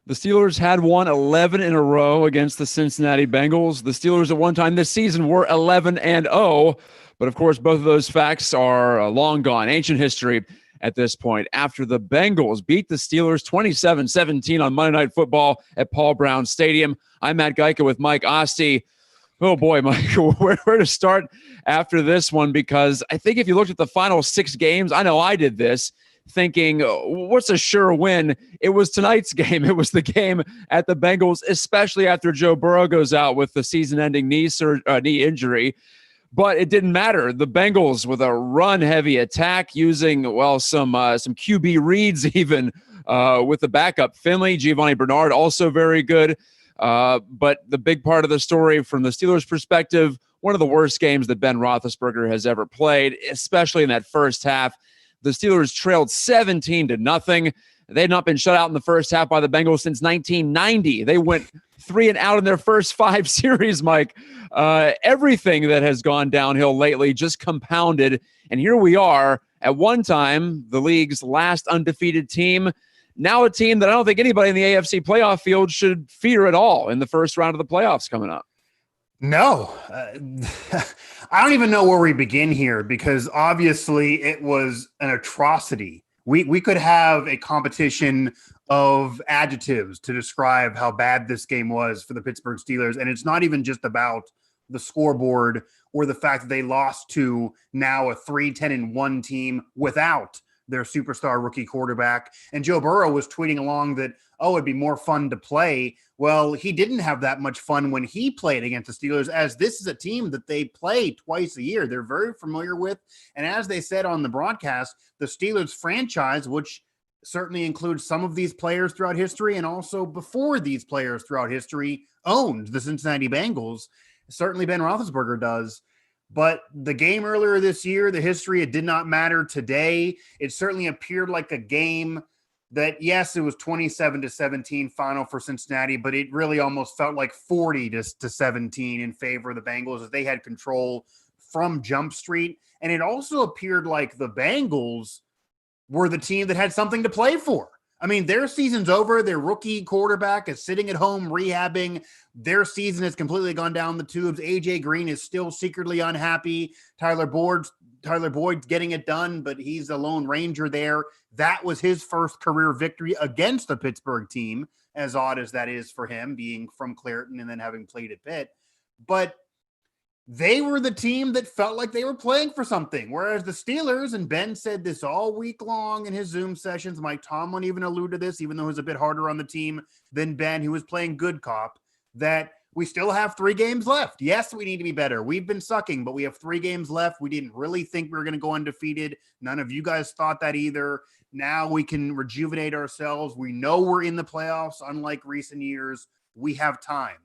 The Steelers had won 11 in a row against the Cincinnati Bengals. The Steelers at one time this season were 11-0, but of course, both of those facts are long gone, ancient history at this point. After the Bengals beat the Steelers 27-17 on Monday Night Football at Paul Brown Stadium. I'm Matt Gajtka with Mike Asti. Oh boy, Mike, where to start after this one? Because I think if you looked at the final 6 games, I know I did this, thinking, what's a sure win? It was tonight's game. It was the game at the Bengals, especially after Joe Burrow goes out with the season-ending knee injury. But it didn't matter. The Bengals with a run-heavy attack using, some QB reads even with the backup. Finley, Giovanni Bernard, also very good. But the big part of the story from the Steelers' perspective, one of the worst games that Ben Roethlisberger has ever played, especially in that first half. The Steelers trailed 17-0. They had not been shut out in the first half by the Bengals since 1990. They went 3-0 in their first 5 series, Mike. Everything that has gone downhill lately just compounded. And here we are at one time, the league's last undefeated team. Now a team that I don't think anybody in the AFC playoff field should fear at all in the first round of the playoffs coming up. No, I don't even know where we begin here because obviously it was an atrocity. We could have a competition of adjectives to describe how bad this game was for the Pittsburgh Steelers. And it's not even just about the scoreboard or the fact that they lost to now a 3-10-1 team without their superstar rookie quarterback. And Joe Burrow was tweeting along that, it'd be more fun to play. Well, he didn't have that much fun when he played against the Steelers, as this is a team that they play twice a year. They're very familiar with. And as they said on the broadcast, the Steelers franchise, which certainly includes some of these players throughout history and also before these players throughout history, owned the Cincinnati Bengals. Certainly Ben Roethlisberger does. But the game earlier this year, the history, it did not matter today. It certainly appeared like a game that, yes, it was 27-17 final for Cincinnati, but it really almost felt like 40-17 in favor of the Bengals as they had control from Jump Street. And it also appeared like the Bengals were the team that had something to play for. I mean, their season's over. Their rookie quarterback is sitting at home rehabbing. Their season has completely gone down the tubes. AJ Green is still secretly unhappy. Tyler Boyd's getting it done, but he's a lone ranger there. That was his first career victory against the Pittsburgh team, as odd as that is for him, being from Clairton and then having played at Pitt. But they were the team that felt like they were playing for something, whereas the Steelers, and Ben said this all week long in his Zoom sessions, Mike Tomlin even alluded to this, even though he was a bit harder on the team than Ben, who was playing good cop, that we still have 3 games left. Yes, we need to be better. We've been sucking, but we have 3 games left. We didn't really think we were going to go undefeated. None of you guys thought that either. Now we can rejuvenate ourselves. We know we're in the playoffs, unlike recent years. We have time.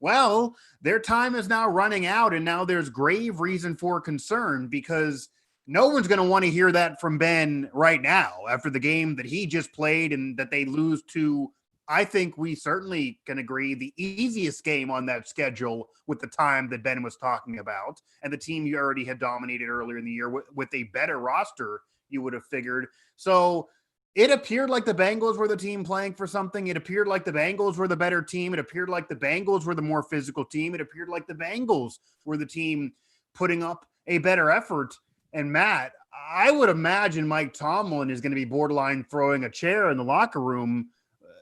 Well, their time is now running out, and now there's grave reason for concern because no one's going to want to hear that from Ben right now after the game that he just played and that they lose to, I think we certainly can agree, the easiest game on that schedule with the time that Ben was talking about and the team you already had dominated earlier in the year with a better roster, you would have figured. So it appeared like the Bengals were the team playing for something. It appeared like the Bengals were the better team. It appeared like the Bengals were the more physical team. It appeared like the Bengals were the team putting up a better effort. And Matt, I would imagine Mike Tomlin is going to be borderline throwing a chair in the locker room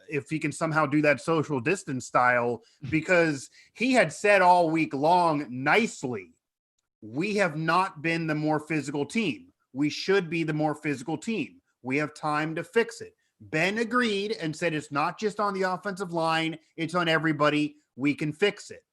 if he can somehow do that social distance style, because he had said all week long nicely, we have not been the more physical team. We should be the more physical team. We have time to fix it. Ben agreed and said it's not just on the offensive line. It's on everybody. We can fix it.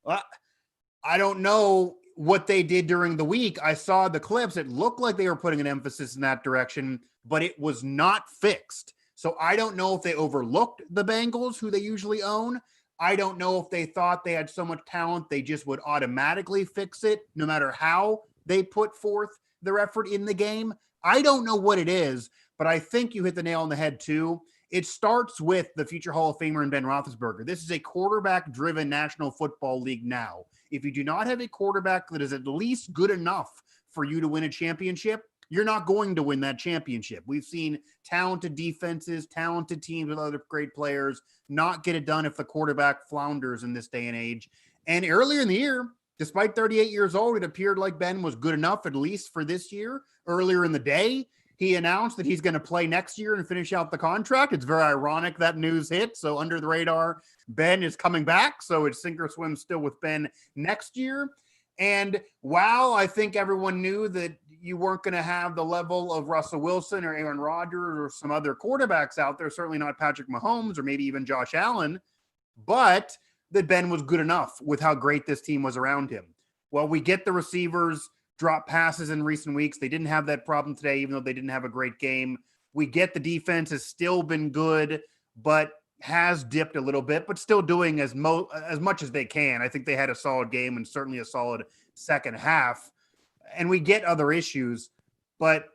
I don't know what they did during the week. I saw the clips. It looked like they were putting an emphasis in that direction, but it was not fixed. So I don't know if they overlooked the Bengals, who they usually own. I don't know if they thought they had so much talent they just would automatically fix it no matter how they put forth their effort in the game. I don't know what it is, but I think you hit the nail on the head too. It starts with the future Hall of Famer and Ben Roethlisberger. This is a quarterback-driven National Football League now. If you do not have a quarterback that is at least good enough for you to win a championship, you're not going to win that championship. We've seen talented defenses, talented teams with other great players not get it done if the quarterback flounders in this day and age. And earlier in the year, despite 38 years old, it appeared like Ben was good enough, at least for this year. Earlier in the day, he announced that he's going to play next year and finish out the contract. It's very ironic that news hit. So under the radar, Ben is coming back. So it's sink or swim still with Ben next year. And while I think everyone knew that you weren't going to have the level of Russell Wilson or Aaron Rodgers or some other quarterbacks out there, certainly not Patrick Mahomes or maybe even Josh Allen, but that Ben was good enough with how great this team was around him. Well, we get the receivers drop passes in recent weeks. They didn't have that problem today, even though they didn't have a great game. We get the defense has still been good, but has dipped a little bit, but still doing as much as they can. I think they had a solid game and certainly a solid second half. And we get other issues, but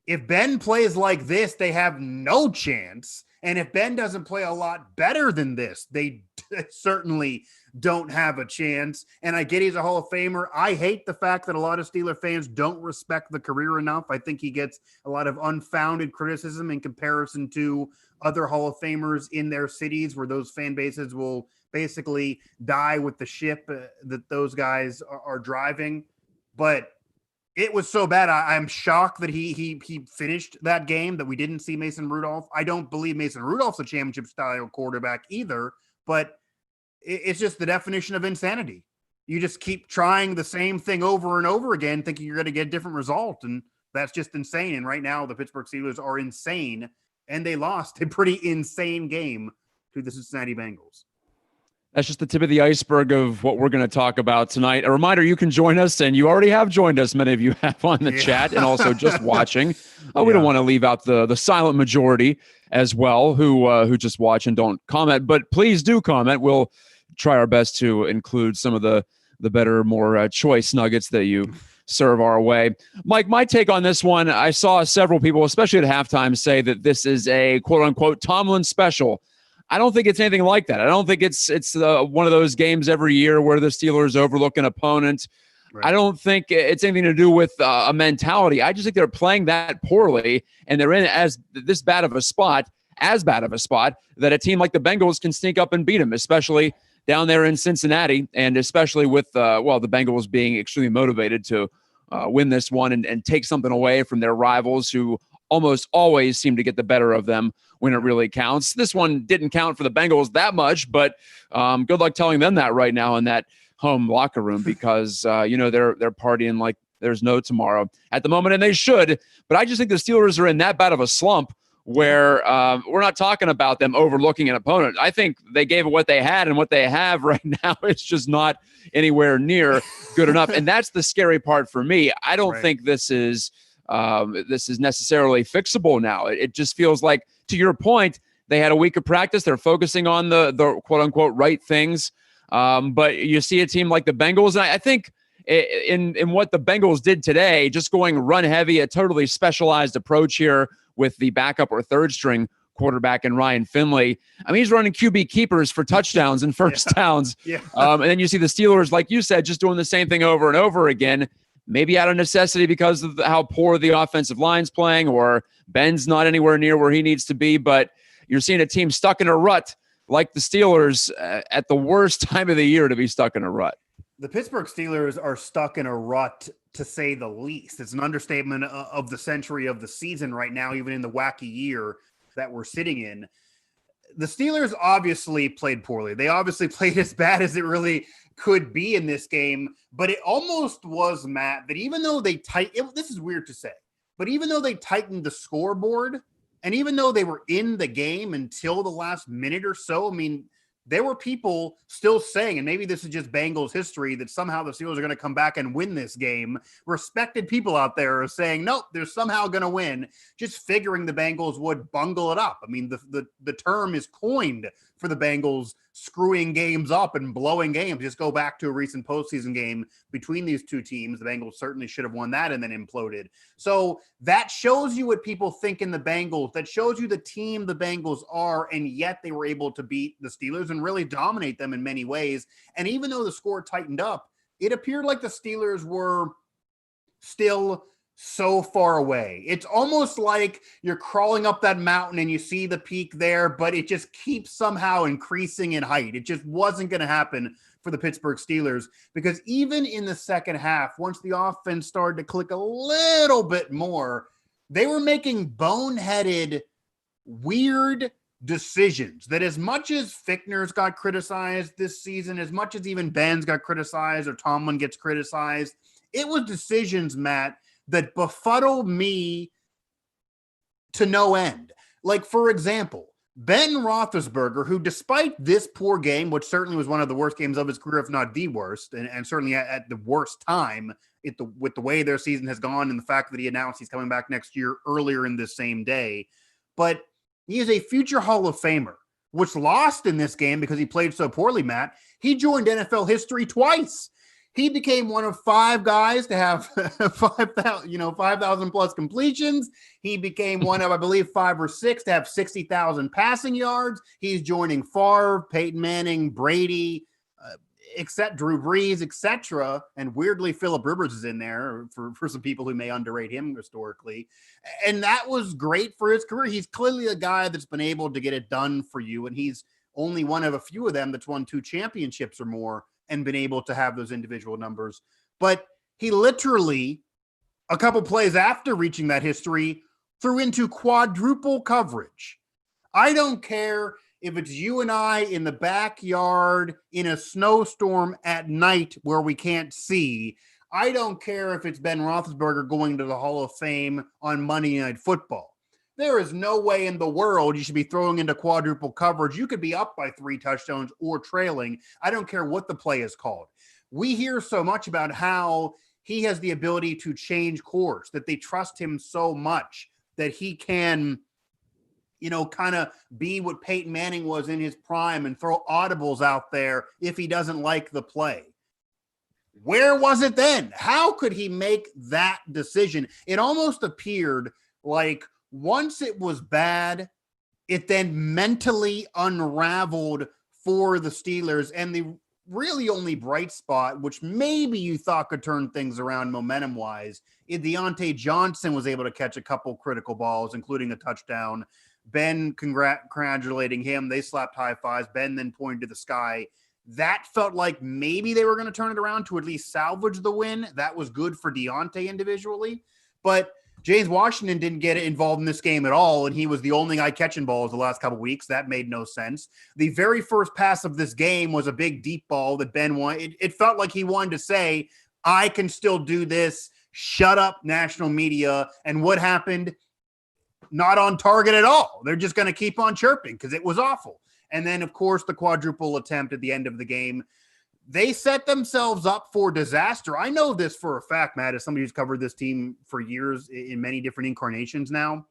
if Ben plays like this, they have no chance. And if Ben doesn't play a lot better than this, they certainly don't have a chance. And I get he's a Hall of Famer. I hate the fact that a lot of Steeler fans don't respect the career enough. I think he gets a lot of unfounded criticism in comparison to other Hall of Famers in their cities, where those fan bases will basically die with the ship that those guys are driving. But it was so bad. I'm shocked that he finished that game, that we didn't see Mason Rudolph. I don't believe Mason Rudolph's a championship style quarterback either, but it's just the definition of insanity. You just keep trying the same thing over and over again, thinking you're going to get a different result. And that's just insane. And right now the Pittsburgh Steelers are insane, and they lost a pretty insane game to the Cincinnati Bengals. That's just the tip of the iceberg of what we're going to talk about tonight. A reminder, you can join us, and you already have joined us. Many of you have on the chat and also just watching. We don't want to leave out the silent majority as well who just watch and don't comment, but please do comment. We'll try our best to include some of the better, more choice nuggets that you serve our way. Mike, my take on this one, I saw several people, especially at halftime, say that this is a quote-unquote Tomlin special. I don't think it's anything like that. I don't think it's one of those games every year where the Steelers overlook an opponent. Right. I don't think it's anything to do with a mentality. I just think they're playing that poorly, and they're in as bad of a spot that a team like the Bengals can sneak up and beat them, especially down there in Cincinnati, and especially with the Bengals being extremely motivated to win this one and take something away from their rivals who almost always seem to get the better of them when it really counts. This one didn't count for the Bengals that much, but good luck telling them that right now in that home locker room, because they're partying like there's no tomorrow at the moment, and they should. But I just think the Steelers are in that bad of a slump where we're not talking about them overlooking an opponent. I think they gave it what they had, and what they have right now is just not anywhere near good enough. And that's the scary part for me. I don't think this is necessarily fixable now. It just feels like, to your point, they had a week of practice. They're focusing on the quote unquote right things. But you see a team like the Bengals, and I think in what the Bengals did today, just going run heavy, a totally specialized approach here with the backup or third string quarterback in Ryan Finley. I mean, he's running QB keepers for touchdowns and first downs. And then you see the Steelers, like you said, just doing the same thing over and over again. Maybe out of necessity because of how poor the offensive line's playing, or Ben's not anywhere near where he needs to be. But you're seeing a team stuck in a rut like the Steelers at the worst time of the year to be stuck in a rut. The Pittsburgh Steelers are stuck in a rut, to say the least. It's an understatement of the century, of the season right now, even in the wacky year that we're sitting in. The Steelers obviously played poorly. They obviously played as bad as it really could be in this game, but it almost was, Matt, that even though they this is weird to say, but even though they tightened the scoreboard, and even though they were in the game until the last minute or so, I mean, there were people still saying, and maybe this is just Bengals history, that somehow the Steelers are going to come back and win this game. Respected people out there are saying, nope, they're somehow going to win, just figuring the Bengals would bungle it up. I mean, the term is coined for the Bengals screwing games up and blowing games. Just go back to a recent postseason game between these two teams. The Bengals certainly should have won that and then imploded. So that shows you what people think in the Bengals. That shows you the team the Bengals are, and yet they were able to beat the Steelers and really dominate them in many ways. And even though the score tightened up, it appeared like the Steelers were still so far away. It's almost like you're crawling up that mountain and you see the peak there, but it just keeps somehow increasing in height. It just wasn't going to happen for the Pittsburgh Steelers, because even in the second half, once the offense started to click a little bit more, they were making boneheaded, weird decisions that, as much as Fickner's got criticized this season, as much as even Ben's got criticized or Tomlin gets criticized, it was decisions, Matt, that befuddled me to no end. Like, for example, Ben Roethlisberger, who, despite this poor game, which certainly was one of the worst games of his career, if not the worst, and certainly at the worst time with the way their season has gone and the fact that he announced he's coming back next year earlier in this same day, but he is a future Hall of Famer, which lost in this game because he played so poorly, Matt. He joined NFL history twice. He became one of 5 guys to have 5,000 plus completions. He became one of, I believe, 5 or 6 to have 60,000 passing yards. He's joining Favre, Peyton Manning, Brady, except Drew Brees, etc. And weirdly, Phillip Rivers is in there for some people who may underrate him historically. And that was great for his career. He's clearly a guy that's been able to get it done for you. And he's only one of a few of them that's won 2 championships or more and been able to have those individual numbers. But he literally, a couple plays after reaching that history, threw into quadruple coverage. I don't care if it's you and I in the backyard in a snowstorm at night where we can't see. I don't care if it's Ben Roethlisberger going to the Hall of Fame on Monday Night Football. There is no way in the world you should be throwing into quadruple coverage. You could be up by 3 touchdowns or trailing. I don't care what the play is called. We hear so much about how he has the ability to change course, that they trust him so much that he can, kind of be what Peyton Manning was in his prime and throw audibles out there if he doesn't like the play. Where was it then? How could he make that decision? It almost appeared like once it was bad, it then mentally unraveled for the Steelers. And the really only bright spot, which maybe you thought could turn things around momentum-wise, is Deontay Johnson was able to catch a couple critical balls, including a touchdown. Ben congratulating him. They slapped high fives. Ben then pointed to the sky. That felt like maybe they were going to turn it around to at least salvage the win. That was good for Deontay individually. But James Washington didn't get involved in this game at all, and he was the only guy catching balls the last couple of weeks. That made no sense. The very first pass of this game was a big deep ball that Ben wanted. It felt like he wanted to say, I can still do this. Shut up, national media. And what happened? Not on target at all. They're just going to keep on chirping because it was awful. And then, of course, the quadruple attempt at the end of the game. They set themselves up for disaster. I know this for a fact, Matt, as somebody who's covered this team for years in many different incarnations now.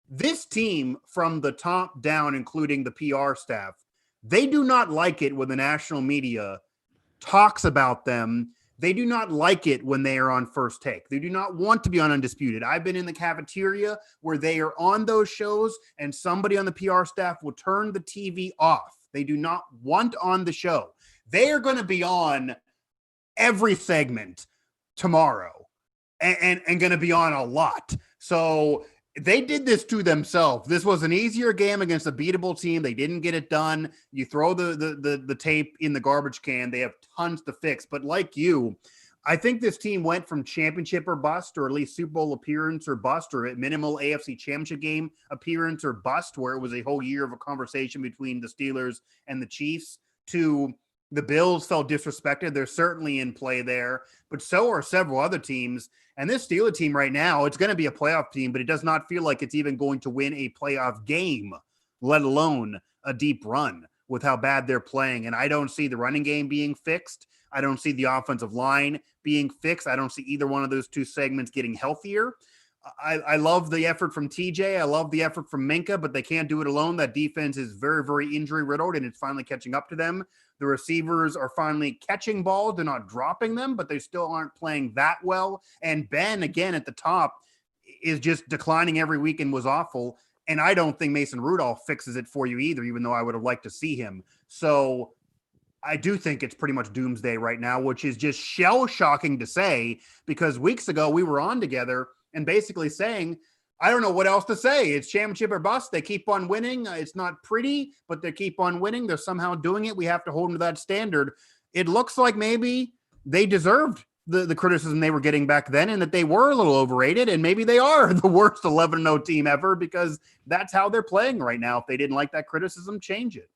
This team, from the top down, including the PR staff, they do not like it when the national media talks about them. They do not like it when they are on First Take. They do not want to be on Undisputed. I've been in the cafeteria where they are on those shows and somebody on the PR staff will turn the TV off. They do not want on the show. They are going to be on every segment tomorrow and going to be on a lot. So they did this to themselves. This was an easier game against a beatable team. They didn't get it done. You throw the tape in the garbage can. They have tons to fix. But like you, I think this team went from championship or bust, or at least Super Bowl appearance or bust, or at minimal AFC championship game appearance or bust, where it was a whole year of a conversation between the Steelers and the Chiefs, to the Bills felt disrespected. They're certainly in play there, but so are several other teams. And this Steelers team right now, it's going to be a playoff team, but it does not feel like it's even going to win a playoff game, let alone a deep run with how bad they're playing. And I don't see the running game being fixed. I don't see the offensive line being fixed. I don't see either one of those 2 segments getting healthier. I love the effort from TJ. I love the effort from Minka, but they can't do it alone. That defense is very, very injury riddled, and it's finally catching up to them. The receivers are finally catching balls. They're not dropping them, but they still aren't playing that well. And Ben, again, at the top, is just declining every week and was awful. And I don't think Mason Rudolph fixes it for you either, even though I would have liked to see him. So I do think it's pretty much doomsday right now, which is just shell-shocking to say, because weeks ago we were on together and basically saying, I don't know what else to say. It's championship or bust. They keep on winning. It's not pretty, but they keep on winning. They're somehow doing it. We have to hold them to that standard. It looks like maybe they deserved the criticism they were getting back then, and that they were a little overrated, and maybe they are the worst 11-0 team ever, because that's how they're playing right now. If they didn't like that criticism, change it.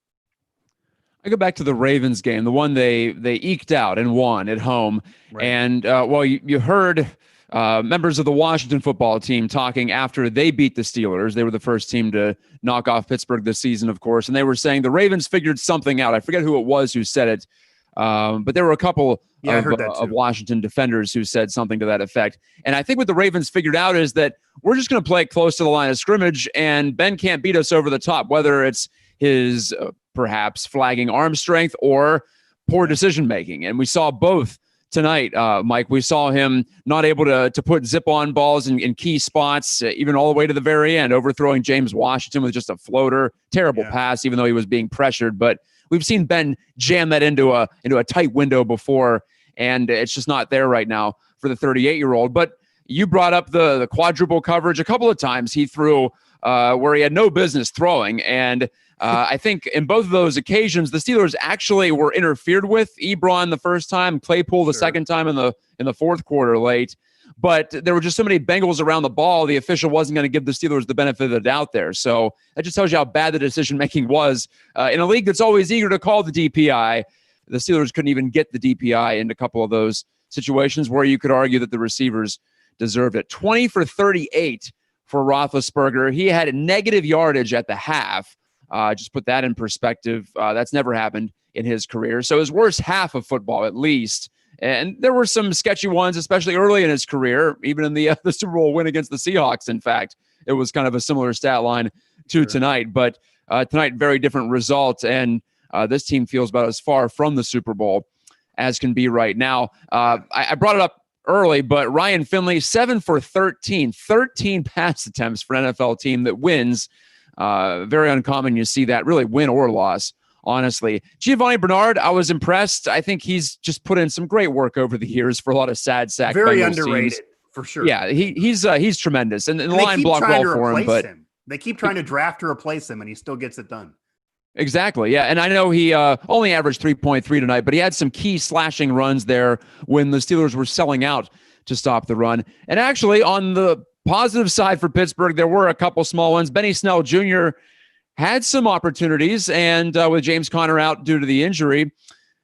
I go back to the Ravens game, the one they eked out and won at home. Right. And you heard members of the Washington football team talking after they beat the Steelers. They were the first team to knock off Pittsburgh this season, of course. And they were saying the Ravens figured something out. I forget who it was who said it, but there were a couple of Washington defenders who said something to that effect. And I think what the Ravens figured out is that we're just going to play close to the line of scrimmage, and Ben can't beat us over the top, whether it's his perhaps flagging arm strength or poor decision-making. And we saw both tonight, Mike. We saw him not able to put zip-on balls in key spots, even all the way to the very end, overthrowing James Washington with just a floater. Terrible pass, even though he was being pressured. But we've seen Ben jam that into a tight window before, and it's just not there right now for the 38-year-old. But you brought up the quadruple coverage a couple of times. He threw where he had no business throwing, and I think in both of those occasions, the Steelers actually were interfered with. Ebron the first time, Claypool the second time in the fourth quarter late. But there were just so many Bengals around the ball, the official wasn't going to give the Steelers the benefit of the doubt there. So that just tells you how bad the decision-making was. In a league that's always eager to call the DPI, the Steelers couldn't even get the DPI in a couple of those situations where you could argue that the receivers deserved it. 20 for 38 for Roethlisberger. He had negative yardage at the half. Just put that in perspective. That's never happened in his career. So his worst half of football, at least. And there were some sketchy ones, especially early in his career, even in the Super Bowl win against the Seahawks. In fact, it was kind of a similar stat line to tonight. But tonight, very different result. And this team feels about as far from the Super Bowl as can be right now. I brought it up early, but Ryan Finley, 7 for 13 pass attempts for an NFL team that wins. Very uncommon. You see that really win or loss, honestly. Giovanni Bernard, I was impressed. I think he's just put in some great work over the years for a lot of sad sack. Very Bengals underrated teams. For sure. Yeah, he's tremendous, and the line blocked well for him. But they keep trying to draft to replace him, and he still gets it done. Exactly. Yeah. And I know he only averaged 3.3 tonight, but he had some key slashing runs there when the Steelers were selling out to stop the run. And actually, on the positive side for Pittsburgh, there were a couple small ones. Benny Snell Jr. had some opportunities, and with James Conner out due to the injury,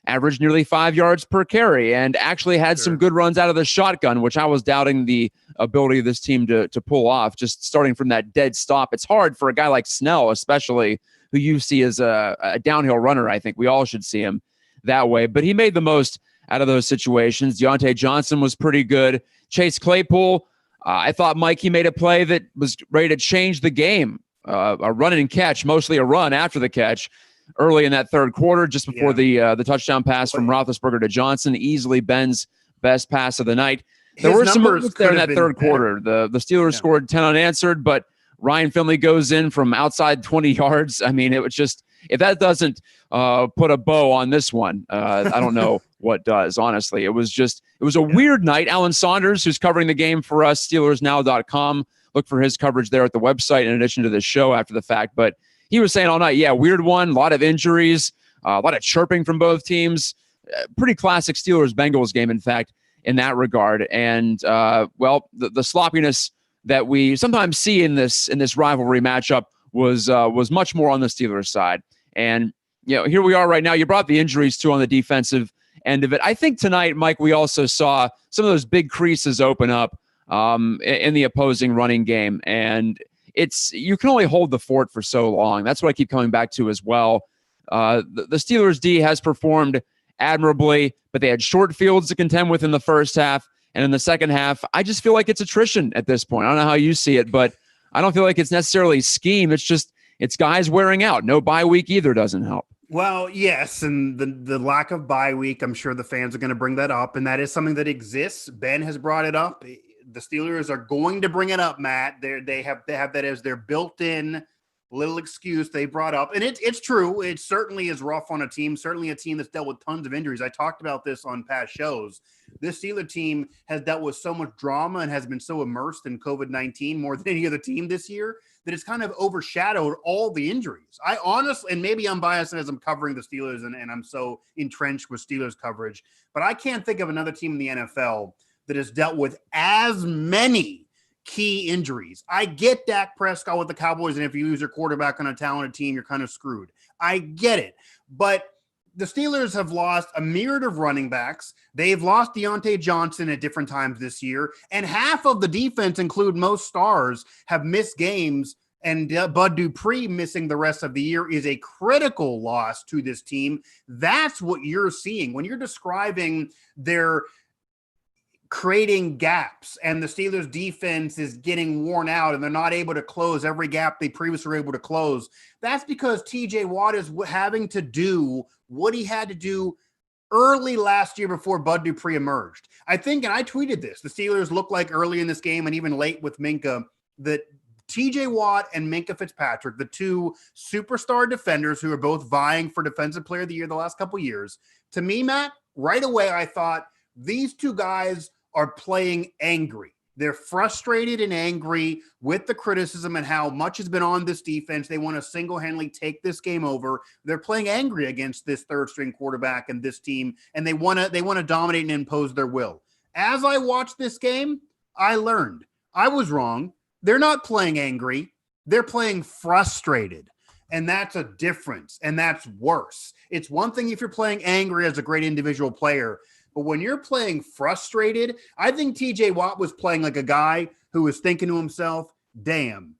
averaged nearly 5 yards per carry, and actually had some good runs out of the shotgun, which I was doubting the ability of this team to pull off, just starting from that dead stop. It's hard for a guy like Snell, especially, who you see as a downhill runner. I think we all should see him that way. But he made the most out of those situations. Deontay Johnson was pretty good. Chase Claypool, I thought, Mike, he made a play that was ready to change the game. A run and catch, mostly a run after the catch, early in that third quarter, just before the touchdown pass from Roethlisberger to Johnson, easily Ben's best pass of the night. There were some moments there in that third quarter. The Steelers scored 10 unanswered, but Ryan Finley goes in from outside 20 yards. I mean, it was just, if that doesn't put a bow on this one, I don't know what does, honestly. It was a weird night. Alan Saunders, who's covering the game for us, SteelersNow.com, look for his coverage there at the website in addition to the show after the fact. But he was saying all night, weird one, a lot of injuries, a lot of chirping from both teams. Pretty classic Steelers-Bengals game, in fact, in that regard. And, the sloppiness that we sometimes see in this rivalry matchup was much more on the Steelers side. And, here we are right now. You brought the injuries, too, on the defensive end of it. I think tonight, Mike, we also saw some of those big creases open up in the opposing running game. And you can only hold the fort for so long. That's what I keep coming back to as well. The Steelers D has performed admirably, but they had short fields to contend with in the first half. And in the second half, I just feel like it's attrition at this point. I don't know how you see it, but I don't feel like it's necessarily scheme. It's guys wearing out. No bye week either doesn't help. Well, yes, and the lack of bye week, I'm sure the fans are going to bring that up, and that is something that exists. Ben has brought it up. The Steelers are going to bring it up, Matt. They have that as their built-in little excuse they brought up. And it's true. It certainly is rough on a team, certainly a team that's dealt with tons of injuries. I talked about this on past shows. This Steelers team has dealt with so much drama and has been so immersed in COVID-19 more than any other team this year that it's kind of overshadowed all the injuries. I honestly, and maybe I'm biased as I'm covering the Steelers and I'm so entrenched with Steelers coverage, but I can't think of another team in the NFL that has dealt with as many key injuries. I get Dak Prescott with the Cowboys, and if you lose your quarterback on a talented team, you're kind of screwed. I get it. But the Steelers have lost a myriad of running backs. They've lost Deontay Johnson at different times this year, and half of the defense, include most stars, have missed games, and Bud Dupree missing the rest of the year is a critical loss to this team. That's what you're seeing when you're describing their creating gaps and the Steelers defense is getting worn out and they're not able to close every gap they previously were able to close. That's because TJ Watt is having to do what he had to do early last year before Bud Dupree emerged. I think, and I tweeted this, the Steelers look like early in this game and even late with Minka, that TJ Watt and Minka Fitzpatrick, the two superstar defenders who are both vying for Defensive Player of the Year the last couple of years, to me, Matt, right away I thought these two guys are playing angry. They're frustrated and angry with the criticism and how much has been on this defense. They want to single-handedly take this game over. They're playing angry against this third-string quarterback and this team, and they want to dominate and impose their will. As I watched this game, I learned I was wrong. They're not playing angry. They're playing frustrated, and that's a difference, and that's worse. It's one thing if you're playing angry as a great individual player, but when you're playing frustrated, I think TJ Watt was playing like a guy who was thinking to himself, damn,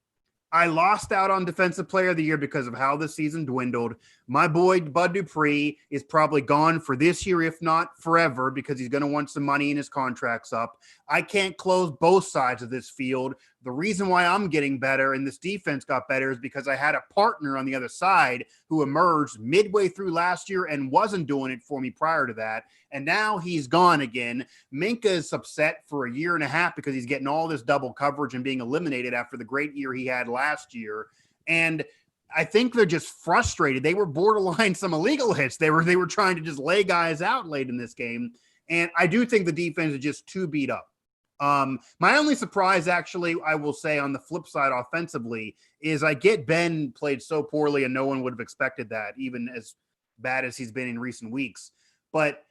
I lost out on Defensive Player of the Year because of how the season dwindled. My boy Bud Dupree is probably gone for this year, if not forever, because he's going to want some money and his contract's up. I can't close both sides of this field. The reason why I'm getting better and this defense got better is because I had a partner on the other side who emerged midway through last year and wasn't doing it for me prior to that. And now he's gone again. Minka is upset for a year and a half because he's getting all this double coverage and being eliminated after the great year he had last year. And I think they're just frustrated. They were borderline some illegal hits. They were trying to just lay guys out late in this game. And I do think the defense is just too beat up. My only surprise, actually, I will say on the flip side offensively, is I get Ben played so poorly and no one would have expected that, even as bad as he's been in recent weeks. But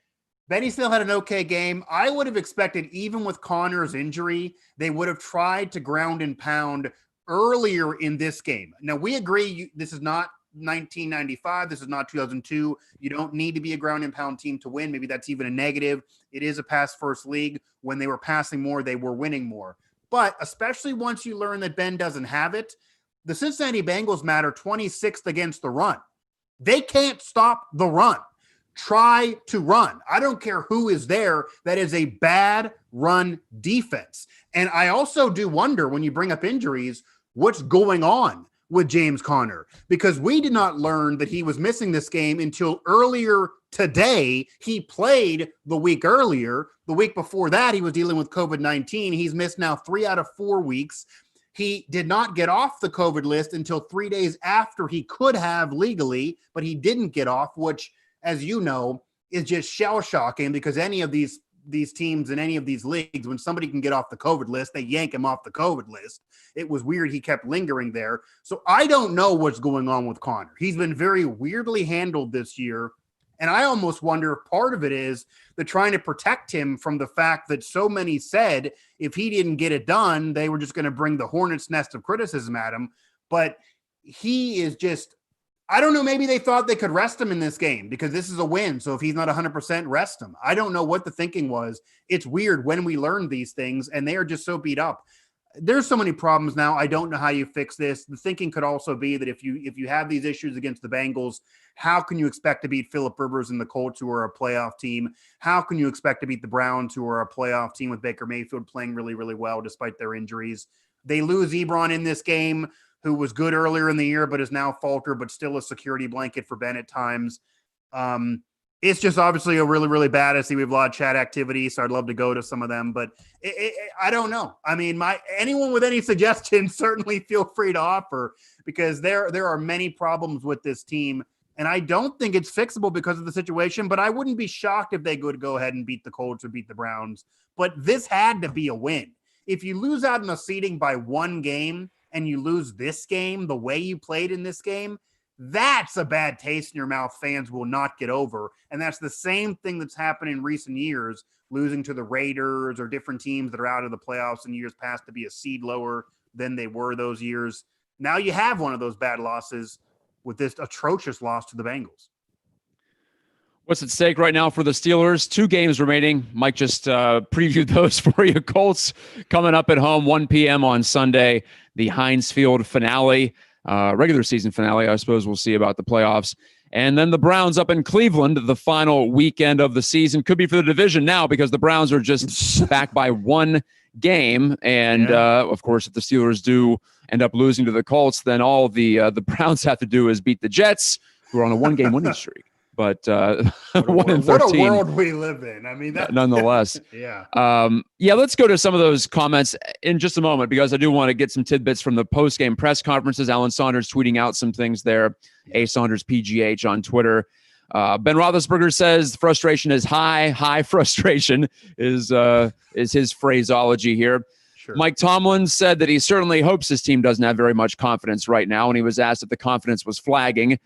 Benny still had an okay game. I would have expected, even with Connor's injury, they would have tried to ground and pound earlier in this game. Now, we agree this is not 1995. This is not 2002. You don't need to be a ground and pound team to win. Maybe that's even a negative. It is a pass first league. When they were passing more, they were winning more. But especially once you learn that Ben doesn't have it, the Cincinnati Bengals matter 26th against the run. They can't stop the run. Try to run. I don't care who is there. That is a bad run defense. And I also do wonder, when you bring up injuries, what's going on with James Conner, because we did not learn that he was missing this game until earlier today. He played the week earlier. The week before that, he was dealing with COVID-19. He's missed now 3 out of 4 weeks. He did not get off the COVID list until 3 days after he could have legally, but he didn't get off, which, as you know, is just shell-shocking, because any of these teams in any of these leagues, when somebody can get off the COVID list, they yank him off the COVID list. It was weird he kept lingering there. So I don't know what's going on with Conner. He's been very weirdly handled this year. And I almost wonder if part of it is they're trying to protect him from the fact that so many said if he didn't get it done, they were just going to bring the hornet's nest of criticism at him. But he is just, I don't know, maybe they thought they could rest him in this game because this is a win. So if he's not 100%, rest him. I don't know what the thinking was. It's weird when we learn these things, and they are just so beat up. There's so many problems now. I don't know how you fix this. The thinking could also be that if you have these issues against the Bengals, how can you expect to beat Phillip Rivers and the Colts, who are a playoff team? How can you expect to beat the Browns, who are a playoff team with Baker Mayfield playing really, really well despite their injuries? They lose Ebron in this game, who was good earlier in the year but is now faltered, but still a security blanket for Ben at times. It's just obviously a really, really bad. I see we have a lot of chat activity, so I'd love to go to some of them, but I don't know. I mean, anyone with any suggestions, certainly feel free to offer, because there are many problems with this team, and I don't think it's fixable because of the situation, but I wouldn't be shocked if they could go ahead and beat the Colts or beat the Browns. But this had to be a win. If you lose out in the seeding by one game and you lose this game the way you played in this game, that's a bad taste in your mouth fans will not get over. And that's the same thing that's happened in recent years, losing to the Raiders or different teams that are out of the playoffs in years past to be a seed lower than they were those years. Now you have one of those bad losses with this atrocious loss to the Bengals. What's at stake right now for the Steelers? 2 games remaining. Mike just previewed those for you. Colts coming up at home, 1 p.m. on Sunday, the Heinz Field finale. Regular season finale, I suppose we'll see about the playoffs. And then the Browns up in Cleveland, the final weekend of the season. Could be for the division now because the Browns are just back by 1 game. And, of course, if the Steelers do end up losing to the Colts, then all the Browns have to do is beat the Jets, who are on a 1-game winning streak. But 1-13. What a world we live in. I mean, nonetheless. Yeah. Let's go to some of those comments in just a moment, because I do want to get some tidbits from the post-game press conferences. Alan Saunders tweeting out some things there. A Saunders PGH on Twitter. Ben Roethlisberger says frustration is high. High frustration is his phraseology here. Sure. Mike Tomlin said that he certainly hopes his team doesn't have very much confidence right now, and he was asked if the confidence was flagging.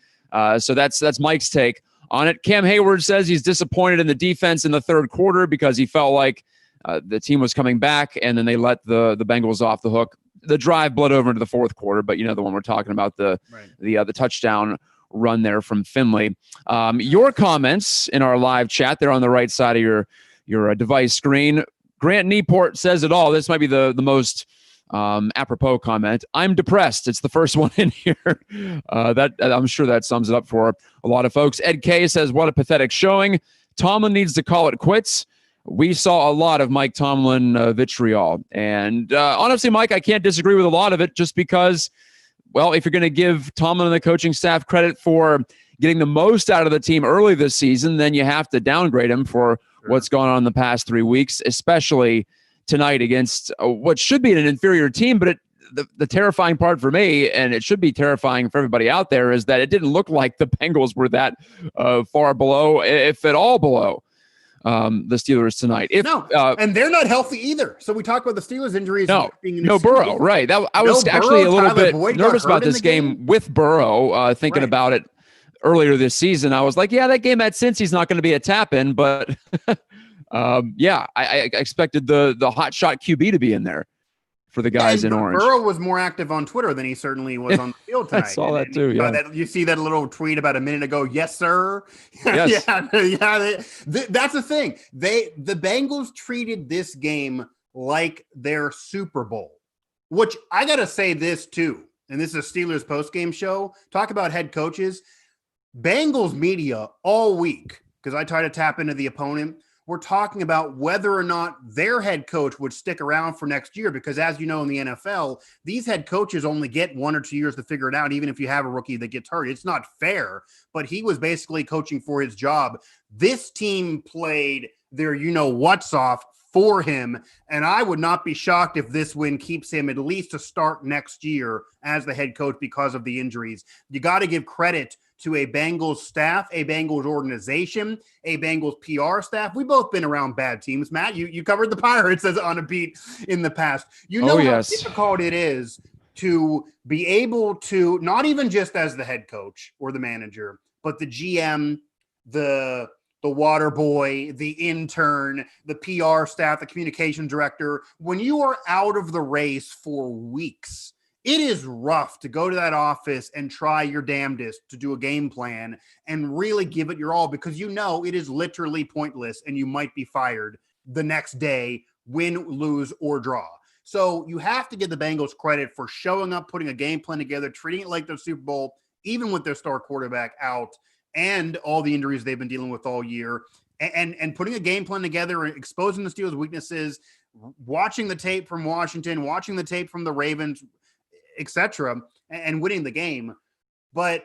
So that's Mike's take on it. Cam Hayward says he's disappointed in the defense in the third quarter because he felt like the team was coming back, and then they let the Bengals off the hook. The drive bled over into the fourth quarter, but the one we're talking about, the touchdown run there from Finley. Your comments in our live chat, they're on the right side of your device screen. Grant Nieport says it all. This might be the most apropos comment. I'm depressed. It's the first one in here. That I'm sure that sums it up for a lot of folks. Ed K says, what a pathetic showing. Tomlin needs to call it quits. We saw a lot of Mike Tomlin vitriol. And honestly, Mike, I can't disagree with a lot of it, just because, well, if you're going to give Tomlin and the coaching staff credit for getting the most out of the team early this season, then you have to downgrade him for what's gone on in the past 3 weeks, especially tonight against what should be an inferior team. But the terrifying part for me, and it should be terrifying for everybody out there, is that it didn't look like the Bengals were that far below, if at all below, the Steelers tonight. And they're not healthy either. So we talked about the Steelers injuries. No Burrow, right. I was actually a little bit nervous about this game with Burrow, thinking about it earlier this season. I was like, that game at Cincy's not going to be a tap-in, but I expected the hot shot QB to be in there for the guys in orange. Burrow was more active on Twitter than he certainly was on the field tonight. I saw that too. You see that little tweet about a minute ago? Yes, sir. Yes. That's the thing. The Bengals treated this game like their Super Bowl, which I got to say this too. And this is a Steelers post-game show. Talk about head coaches. Bengals media all week, because I try to tap into the opponent, we're talking about whether or not their head coach would stick around for next year, because as you know, in the NFL, these head coaches only get 1 or 2 years to figure it out. Even if you have a rookie that gets hurt, it's not fair, but he was basically coaching for his job. This team played their what's off for him, and I would not be shocked if this win keeps him at least to start next year as the head coach because of the injuries. You got to give credit to a Bengals staff, a Bengals organization, a Bengals PR staff. We've both been around bad teams. Matt, you covered the Pirates as on a beat in the past. How difficult it is to be able to, not even just as the head coach or the manager, but the GM, the water boy, the intern, the PR staff, the communication director, when you are out of the race for weeks, it is rough to go to that office and try your damnedest to do a game plan and really give it your all, because it is literally pointless and you might be fired the next day, win, lose, or draw. So you have to give the Bengals credit for showing up, putting a game plan together, treating it like their Super Bowl, even with their star quarterback out and all the injuries they've been dealing with all year, and putting a game plan together, exposing the Steelers' weaknesses, watching the tape from Washington, watching the tape from the Ravens, etc., and winning the game. But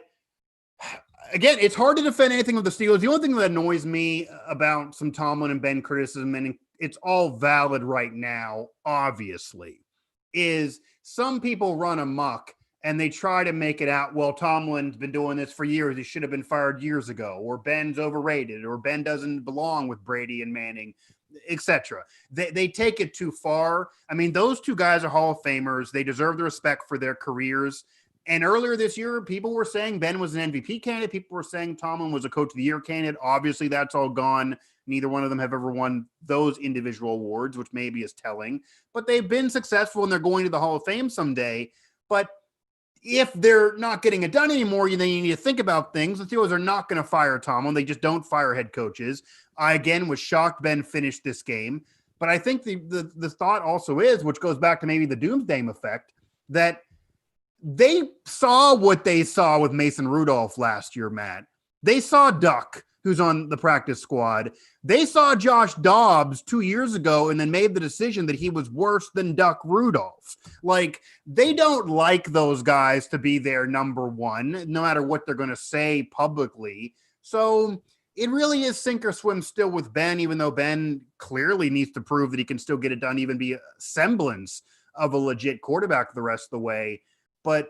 again, it's hard to defend anything with the Steelers. The only thing that annoys me about some Tomlin and Ben criticism, and it's all valid right now, obviously, is some people run amok and they try to make it out, well, Tomlin's been doing this for years. He should have been fired years ago, or Ben's overrated, or Ben doesn't belong with Brady and Manning, etc. They take it too far. I mean, those two guys are Hall of Famers. They deserve the respect for their careers. And earlier this year, people were saying Ben was an MVP candidate. People were saying Tomlin was a Coach of the Year candidate. Obviously, that's all gone. Neither one of them have ever won those individual awards, which maybe is telling. But they've been successful, and they're going to the Hall of Fame someday. But if they're not getting it done anymore, then you need to think about things. The Steelers are not going to fire Tomlin. They just don't fire head coaches. I, again, was shocked Ben finished this game. But I think the thought also is, which goes back to maybe the doomsday effect, that they saw what they saw with Mason Rudolph last year, Matt. They saw Duck, who's on the practice squad. They saw Josh Dobbs 2 years ago and then made the decision that he was worse than Duck Rudolph. Like, they don't like those guys to be their number one, no matter what they're going to say publicly. So it really is sink or swim still with Ben, even though Ben clearly needs to prove that he can still get it done, even be a semblance of a legit quarterback the rest of the way. But,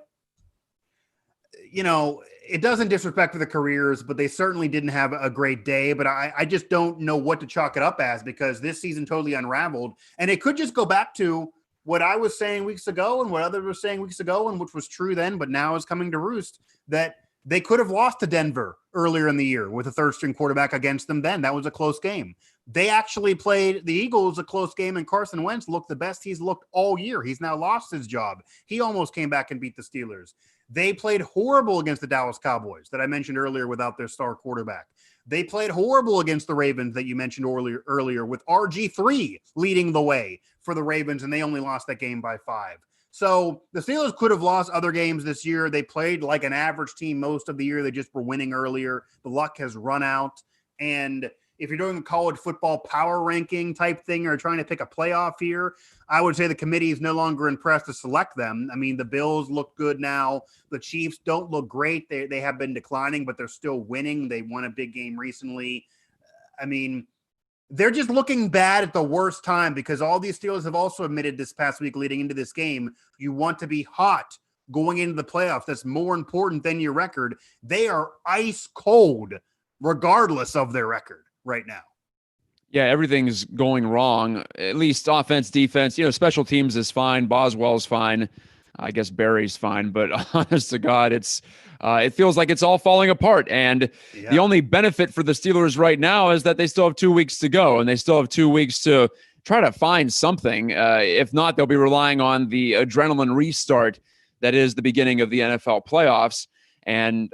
you know, it doesn't disrespect for the careers, but they certainly didn't have a great day. But I just don't know what to chalk it up as, because this season totally unraveled. And it could just go back to what I was saying weeks ago and what others were saying weeks ago, and which was true then, but now is coming to roost, that they could have lost to Denver earlier in the year with a third-string quarterback against them then. That was a close game. They actually played the Eagles a close game, and Carson Wentz looked the best he's looked all year. He's now lost his job. He almost came back and beat the Steelers. They played horrible against the Dallas Cowboys that I mentioned earlier without their star quarterback. They played horrible against the Ravens that you mentioned earlier with RG3 leading the way for the Ravens, and they only lost that game by 5. So the Steelers could have lost other games this year. They played like an average team most of the year. They just were winning earlier. The luck has run out. And if you're doing a college football power ranking type thing or trying to pick a playoff here, I would say the committee is no longer impressed to select them. I mean, the Bills look good now. The Chiefs don't look great. They have been declining, but they're still winning. They won a big game recently. I mean, they're just looking bad at the worst time, because all these Steelers have also admitted this past week leading into this game, you want to be hot going into the playoffs. That's more important than your record. They are ice cold regardless of their record right now. Yeah, everything's going wrong, at least offense, defense. You know, special teams is fine. Boswell's fine. I guess Barry's fine. But honest to God, it feels like it's all falling apart. And the only benefit for the Steelers right now is that they still have 2 weeks to go, and they still have 2 weeks to try to find something. If not, they'll be relying on the adrenaline restart that is the beginning of the NFL playoffs. And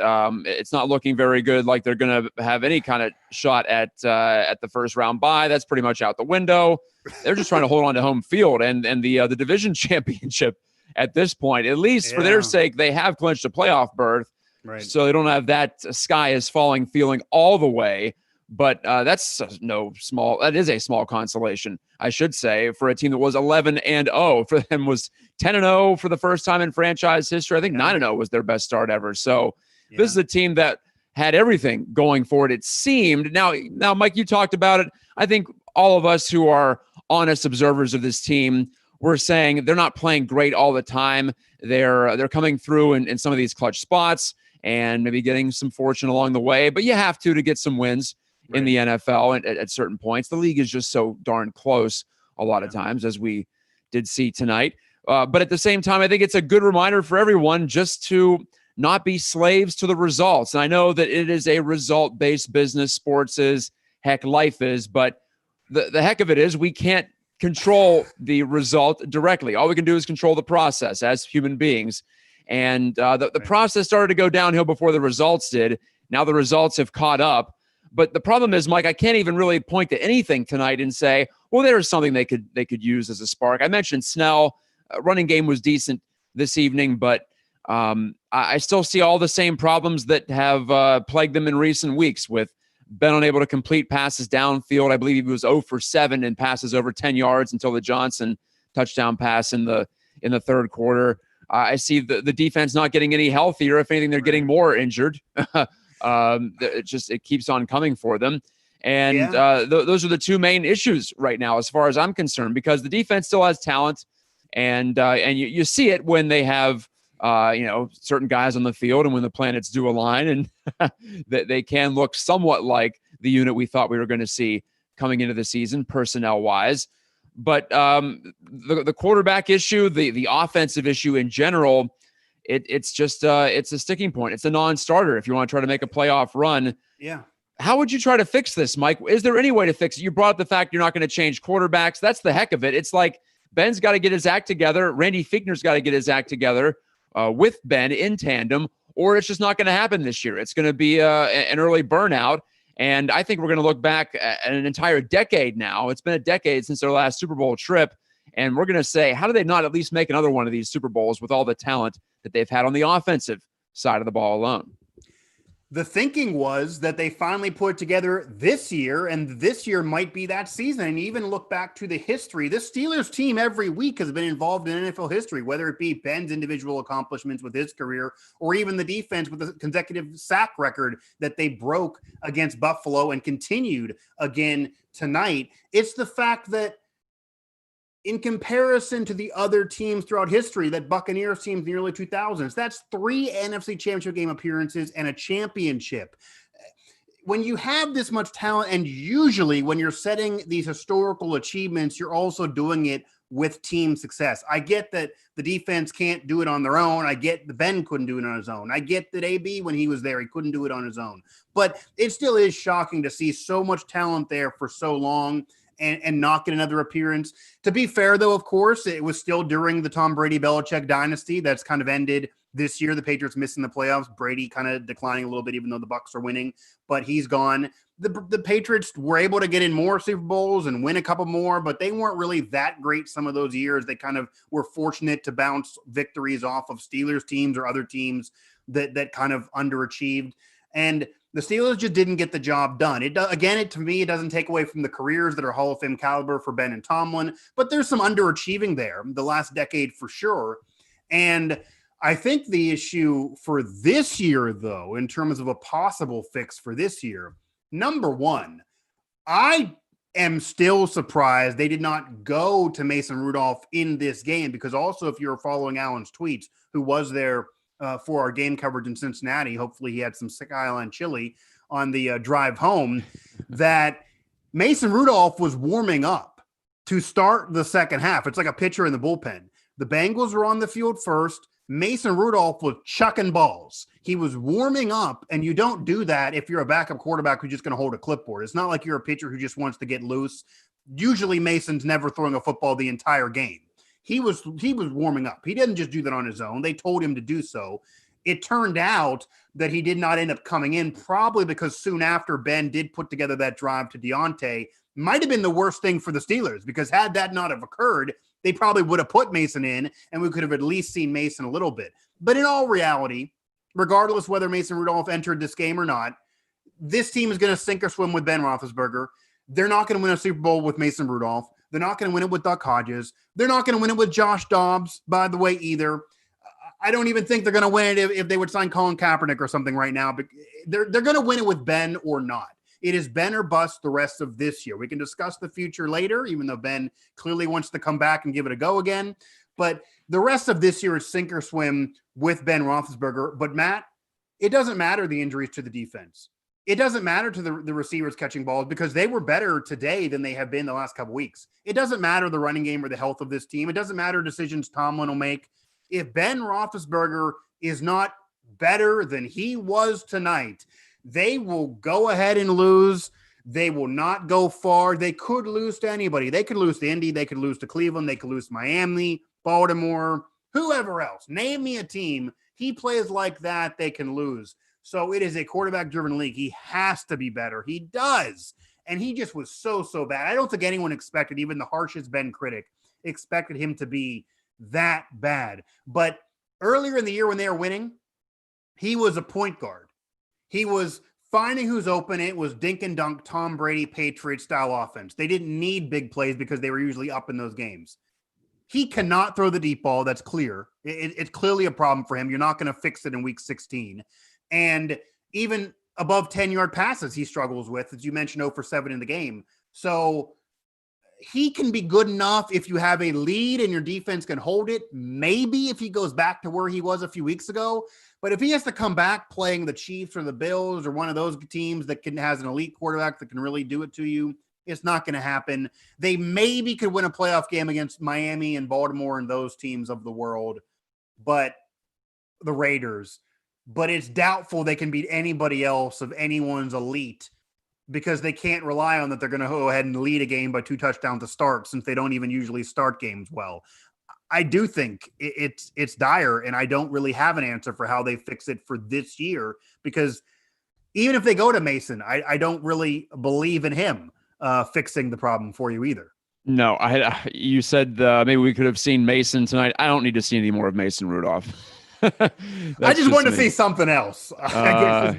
it's not looking very good, like they're going to have any kind of shot at the first round bye. That's pretty much out the window. They're just trying to hold on to home field and the division championship at this point. At least for their sake, they have clinched a playoff berth. Right. So they don't have that sky is falling feeling all the way. But that's that is a small consolation, I should say, for a team that was 11-0. For them was 10-0 for the first time in franchise history. I think 9-0 was their best start ever. So this is a team that had everything going for it, it seemed. Now, Mike, you talked about it. I think all of us who are honest observers of this team, we're saying they're not playing great all the time. They're coming through in some of these clutch spots and maybe getting some fortune along the way. But you have to get some wins in the NFL at certain points. The league is just so darn close a lot of times, as we did see tonight. But at the same time, I think it's a good reminder for everyone just to not be slaves to the results. And I know that it is a result-based business. Sports is, heck, life is. But the heck of it is we can't control the result directly. All we can do is control the process as human beings. And the process started to go downhill before the results did. Now the results have caught up. But the problem is, Mike, I can't even really point to anything tonight and say, well, there's something they could use as a spark. I mentioned Snell. Running game was decent this evening, but I still see all the same problems that have plagued them in recent weeks, with Ben unable to complete passes downfield. I believe he was 0 for 7 in passes over 10 yards until the Johnson touchdown pass in the third quarter. I see the defense not getting any healthier. If anything, they're getting more injured. It keeps on coming for them. And Yeah. those are the two main issues right now, as far as I'm concerned, because the defense still has talent, and you see it when they have certain guys on the field, and when the planets do align, and that they can look somewhat like the unit we thought we were going to see coming into the season, personnel wise. But the quarterback issue, the offensive issue in general, it's a sticking point. It's a non-starter if you want to try to make a playoff run. Yeah. How would you try to fix this, Mike? Is there any way to fix it? You brought up the fact you're not going to change quarterbacks. That's the heck of it. It's like Ben's got to get his act together. Randy Fichtner's got to get his act together with Ben in tandem, or it's just not going to happen this year. It's going to be an early burnout. And I think we're going to look back at an entire decade now. It's been a decade since their last Super Bowl trip. And we're going to say, how do they not at least make another one of these Super Bowls with all the talent that they've had on the offensive side of the ball alone? The thinking was that they finally put it together this year, and this year might be that season. And even look back to the history. This Steelers team every week has been involved in NFL history, whether it be Ben's individual accomplishments with his career or even the defense with the consecutive sack record that they broke against Buffalo and continued again tonight. It's the fact that in comparison to the other teams throughout history, that Buccaneers teams in the early 2000s, that's 3 NFC Championship game appearances and a championship. When you have this much talent, and usually when you're setting these historical achievements, you're also doing it with team success. I get that the defense can't do it on their own. I get that Ben couldn't do it on his own. I get that AB, when he was there, he couldn't do it on his own. But it still is shocking to see so much talent there for so long and not get another appearance. To be fair, though, of course, it was still during the Tom Brady-Belichick dynasty that's kind of ended this year. The Patriots missing the playoffs, Brady kind of declining a little bit, even though the Bucs are winning, but he's gone. The Patriots were able to get in more Super Bowls and win a couple more, but they weren't really that great some of those years. They kind of were fortunate to bounce victories off of Steelers teams or other teams that kind of underachieved. And the Steelers just didn't get the job done. To me, it doesn't take away from the careers that are Hall of Fame caliber for Ben and Tomlin, but there's some underachieving there the last decade for sure. And I think the issue for this year, though, in terms of a possible fix for this year, number one, I am still surprised they did not go to Mason Rudolph in this game, because also if you're following Allen's tweets, who was there for our game coverage in Cincinnati. Hopefully he had some Sick Island chili on the drive home, that Mason Rudolph was warming up to start the second half. It's like a pitcher in the bullpen. The Bengals were on the field first. Mason Rudolph was chucking balls. He was warming up, and you don't do that if you're a backup quarterback who's just going to hold a clipboard. It's not like you're a pitcher who just wants to get loose. Usually Mason's never throwing a football the entire game. He was warming up. He didn't just do that on his own. They told him to do so. It turned out that he did not end up coming in, probably because soon after Ben did put together that drive to Deontay. Might have been the worst thing for the Steelers, because had that not have occurred, they probably would have put Mason in, and we could have at least seen Mason a little bit. But in all reality, regardless whether Mason Rudolph entered this game or not, this team is going to sink or swim with Ben Roethlisberger. They're not going to win a Super Bowl with Mason Rudolph. They're not going to win it with Duck Hodges. They're not going to win it with Josh Dobbs, by the way, either. I don't even think they're going to win it if they would sign Colin Kaepernick or something right now. But they're going to win it with Ben or not. It is Ben or bust the rest of this year. We can discuss the future later, even though Ben clearly wants to come back and give it a go again. But the rest of this year is sink or swim with Ben Roethlisberger. But, Matt, it doesn't matter the injuries to the defense. It doesn't matter to the receivers catching balls, because they were better today than they have been the last couple weeks. It doesn't matter the running game or the health of this team. It doesn't matter decisions Tomlin will make. If Ben Roethlisberger is not better than he was tonight, they will go ahead and lose. They will not go far. They could lose to anybody. They could lose to Indy. They could lose to Cleveland. They could lose to Miami, Baltimore, whoever else. Name me a team. He plays like that, they can lose. So it is a quarterback-driven league. He has to be better. He does. And he just was so bad. I don't think anyone expected, even the harshest Ben critic, expected him to be that bad. But earlier in the year when they were winning, he was a point guard. He was finding who's open. It was dink and dunk, Tom Brady, Patriot-style offense. They didn't need big plays because they were usually up in those games. He cannot throw the deep ball. That's clear. It's clearly a problem for him. You're not going to fix it in week 16. And even above 10-yard passes he struggles with, as you mentioned, 0 for 7 in the game. So he can be good enough if you have a lead and your defense can hold it, maybe if he goes back to where he was a few weeks ago. But if he has to come back playing the Chiefs or the Bills or one of those teams that has an elite quarterback that can really do it to you, it's not going to happen. They maybe could win a playoff game against Miami and Baltimore and those teams of the world, but the Raiders. But it's doubtful they can beat anybody else of anyone's elite, because they can't rely on that they're going to go ahead and lead a game by 2 touchdowns to start, since they don't even usually start games well. I do think it's dire, and I don't really have an answer for how they fix it for this year, because even if they go to Mason, I don't really believe in him fixing the problem for you either. No, you said maybe we could have seen Mason tonight. I don't need to see any more of Mason Rudolph. I just wanted to see something else. I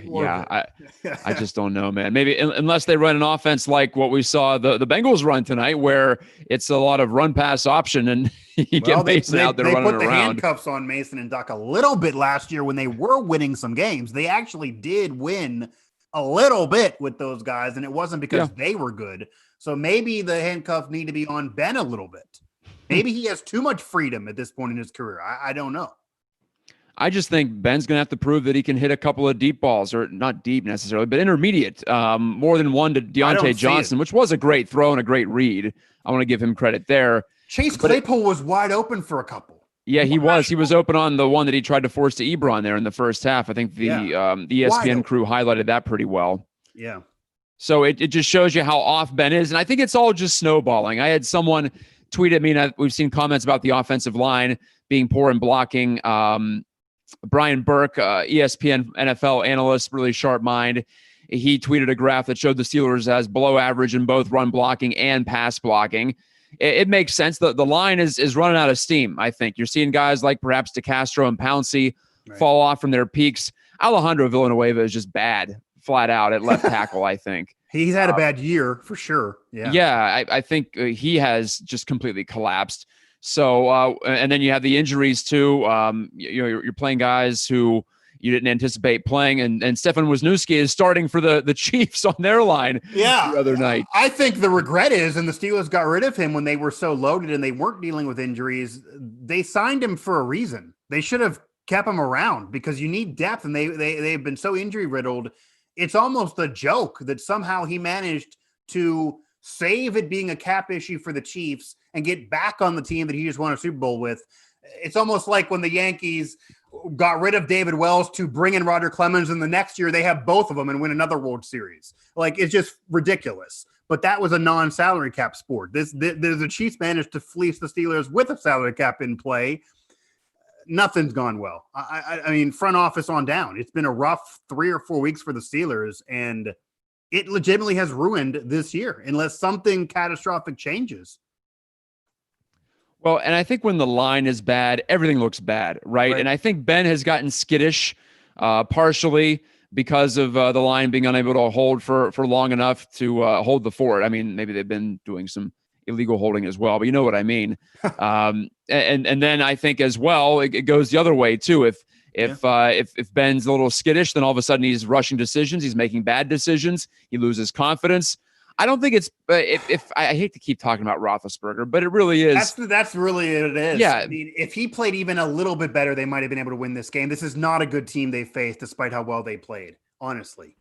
just don't know, man. Maybe unless they run an offense like what we saw the Bengals run tonight, where it's a lot of run pass option, and you get Mason out there running around. They put the handcuffs on Mason and Duck a little bit last year when they were winning some games. They actually did win a little bit with those guys, and it wasn't because they were good. So maybe the handcuffs need to be on Ben a little bit. Maybe he has too much freedom at this point in his career. I don't know. I just think Ben's going to have to prove that he can hit a couple of deep balls, or not deep necessarily, but intermediate, more than one to Deontay Johnson, which was a great throw and a great read. I want to give him credit there. Chase Claypool was wide open for a couple. Yeah, he was. He was open on the one that he tried to force to Ebron there in the first half. I think the ESPN crew highlighted that pretty well. Yeah. So it just shows you how off Ben is. And I think it's all just snowballing. I had someone tweet at me, and we've seen comments about the offensive line being poor in blocking. Brian Burke, ESPN NFL analyst, really sharp mind. He tweeted a graph that showed the Steelers as below average in both run blocking and pass blocking. It makes sense. The line is running out of steam, I think. You're seeing guys like perhaps DeCastro and Pouncey fall off from their peaks. Alejandro Villanueva is just bad, flat out, at left tackle, I think. He's had a bad year, for sure. Yeah, I think he has just completely collapsed. So, and then you have the injuries too. You're playing guys who you didn't anticipate playing, and Stefan Wisniewski is starting for the Chiefs on their line the other night. I think the regret is, and the Steelers got rid of him when they were so loaded and they weren't dealing with injuries. They signed him for a reason. They should have kept him around, because you need depth, and they've been so injury riddled. It's almost a joke that somehow he managed to save it being a cap issue for the Chiefs and get back on the team that he just won a Super Bowl with. It's almost like when the Yankees got rid of David Wells to bring in Roger Clemens, and the next year they have both of them and win another World Series. Like, it's just ridiculous. But that was a non-salary cap sport. The Chiefs managed to fleece the Steelers with a salary cap in play. Nothing's gone well. I mean, front office on down. It's been a rough 3 or 4 weeks for the Steelers, and it legitimately has ruined this year unless something catastrophic changes. Well, and I think when the line is bad, everything looks bad, right? And I think Ben has gotten skittish partially because of the line being unable to hold for long enough to hold the fort. I mean, maybe they've been doing some illegal holding as well, but you know what I mean. And then I think as well, it goes the other way too. If Ben's a little skittish, then all of a sudden he's rushing decisions. He's making bad decisions. He loses confidence. I don't think it's if I hate to keep talking about Roethlisberger, but it really is. That's really it is. Yeah. I mean, if he played even a little bit better, they might have been able to win this game. This is not a good team they faced, despite how well they played, honestly.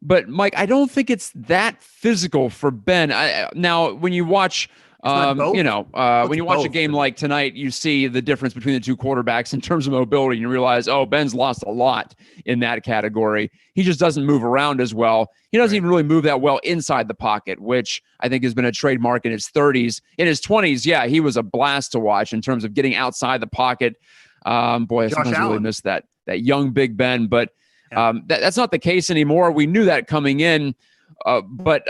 But Mike, I don't think it's that physical for Ben. Now, when you watch, when you watch a game like tonight, you see the difference between the two quarterbacks in terms of mobility. And you realize, Ben's lost a lot in that category. He just doesn't move around as well. He doesn't even really move that well inside the pocket, which I think has been a trademark in his 30s. In his 20s, he was a blast to watch in terms of getting outside the pocket. I sometimes really miss that young Big Ben, but that's not the case anymore. We knew that coming in, but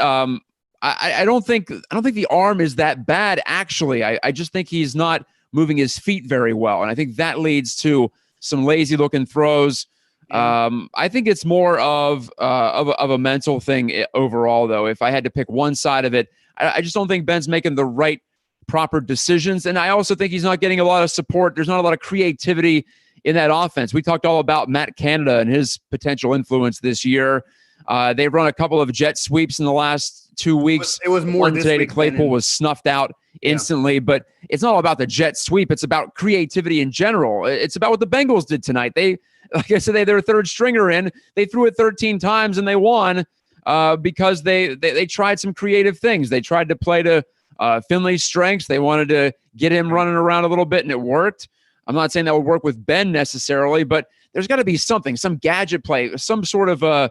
I don't think the arm is that bad. Actually, I just think he's not moving his feet very well, and I think that leads to some lazy looking throws. I think it's more of a mental thing overall, though. If I had to pick one side of it, I just don't think Ben's making the right, proper decisions, and I also think he's not getting a lot of support. There's not a lot of creativity in that offense. We talked all about Matt Canada and his potential influence this year. They've run a couple of jet sweeps in the last 2 weeks. It was more One this today to week Claypool was snuffed out instantly, but it's not all about the jet sweep. It's about creativity in general. It's about what the Bengals did tonight. They, like I said, their third stringer in. They threw it 13 times and they won because they tried some creative things. They tried to play to Finley's strengths. They wanted to get him running around a little bit, and it worked. I'm not saying that would work with Ben necessarily, but there's got to be something, some gadget play, some sort of an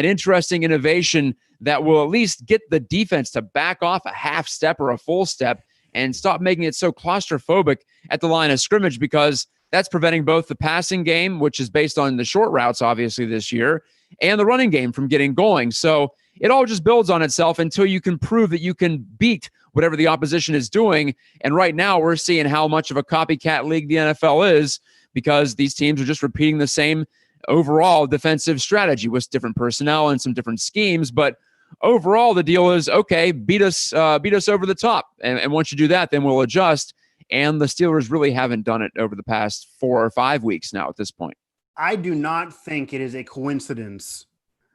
interesting innovation that will at least get the defense to back off a half step or a full step and stop making it so claustrophobic at the line of scrimmage, because that's preventing both the passing game, which is based on the short routes, obviously, this year, and the running game from getting going. So it all just builds on itself until you can prove that you can beat whatever the opposition is doing. And right now we're seeing how much of a copycat league the NFL is, because these teams are just repeating the same overall defensive strategy with different personnel and some different schemes. But overall, the deal is, okay, beat us over the top. And once you do that, then we'll adjust. And the Steelers really haven't done it over the past 4 or 5 weeks now at this point. I do not think it is a coincidence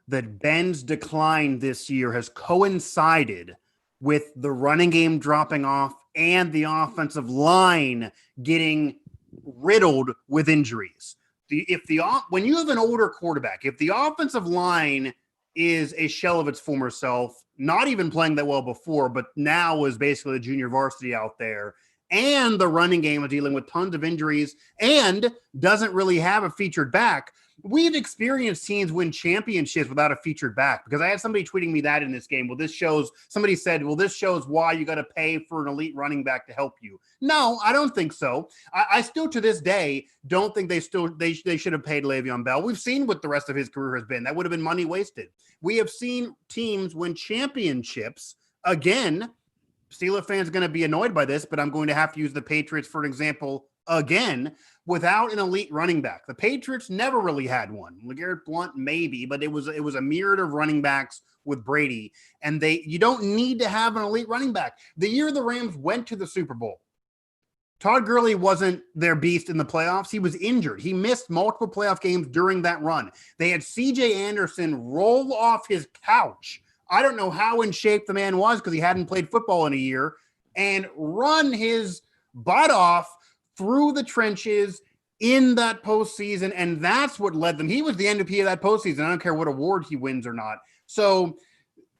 that Ben's decline this year has coincided with the running game dropping off and the offensive line getting riddled with injuries. When you have an older quarterback, if the offensive line is a shell of its former self, not even playing that well before, but now is basically a junior varsity out there, and the running game is dealing with tons of injuries and doesn't really have a featured back, we've experienced teams win championships without a featured back. Because I had somebody tweeting me that in this game. Somebody said, well, this shows why you got to pay for an elite running back to help you. No, I don't think so. I still, to this day, don't think they should have paid Le'Veon Bell. We've seen what the rest of his career has been. That would have been money wasted. We have seen teams win championships. Again, Steelers fans are going to be annoyed by this, but I'm going to have to use the Patriots for an example again, without an elite running back. The Patriots never really had one. LeGarrette Blount maybe, but it was a myriad of running backs with Brady, and you don't need to have an elite running back. The year the Rams went to the Super Bowl, Todd Gurley wasn't their beast in the playoffs. He was injured. He missed multiple playoff games during that run. They had C.J. Anderson roll off his couch. I don't know how in shape the man was because he hadn't played football in a year, and run his butt off through the trenches in that postseason, and that's what led them. He was the MVP of that postseason. I don't care what award he wins or not. So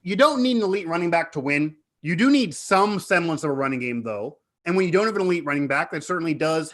you don't need an elite running back to win. You do need some semblance of a running game, though. And when you don't have an elite running back, that certainly does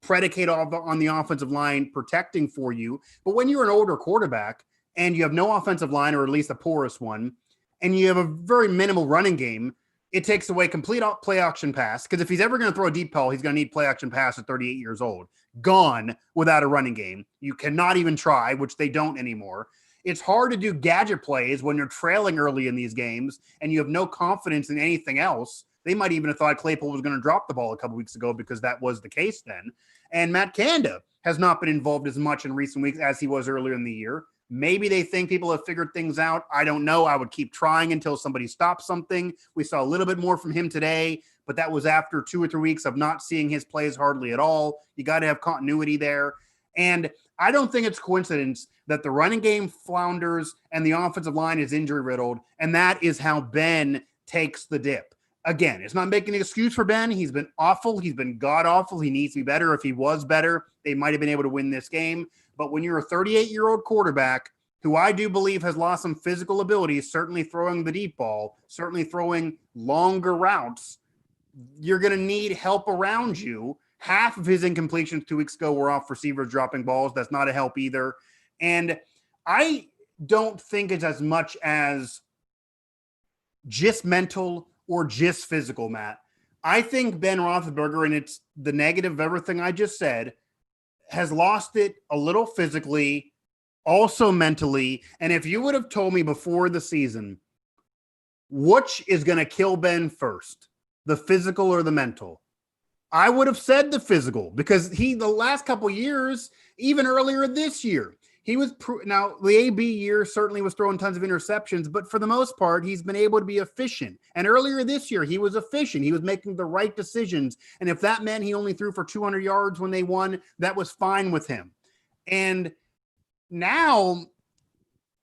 predicate on the offensive line protecting for you. But when you're an older quarterback and you have no offensive line, or at least a porous one, and you have a very minimal running game, it takes away complete play action pass. Because if he's ever going to throw a deep ball, he's going to need play action pass at 38 years old. Gone without a running game. You cannot even try, which they don't anymore. It's hard to do gadget plays when you're trailing early in these games and you have no confidence in anything else. They might even have thought Claypool was going to drop the ball a couple weeks ago because that was the case then. And Matt Gajtka has not been involved as much in recent weeks as he was earlier in the year. Maybe they think people have figured things out. I don't know. I would keep trying until somebody stops something. We saw a little bit more from him today, but that was after 2 or 3 weeks of not seeing his plays hardly at all. You got to have continuity there. And I don't think it's coincidence that the running game flounders and the offensive line is injury riddled. And that is how Ben takes the dip. Again, it's not making an excuse for Ben. He's been awful. He's been god awful. He needs to be better. If he was better, they might have been able to win this game. But when you're a 38-year-old quarterback who I do believe has lost some physical abilities, certainly throwing the deep ball, certainly throwing longer routes, you're going to need help around you. Half of his incompletions 2 weeks ago were off receivers dropping balls. That's not a help either. And I don't think it's as much as just mental or just physical, Matt. I think Ben Roethlisberger, and it's the negative of everything I just said, has lost it a little physically, also mentally. And if you would have told me before the season, which is going to kill Ben first, the physical or the mental, I would have said the physical, because the last couple of years, even earlier this year, he was now the AB year certainly was throwing tons of interceptions, but for the most part, he's been able to be efficient. And earlier this year, he was efficient. He was making the right decisions. And if that meant he only threw for 200 yards when they won, that was fine with him. And now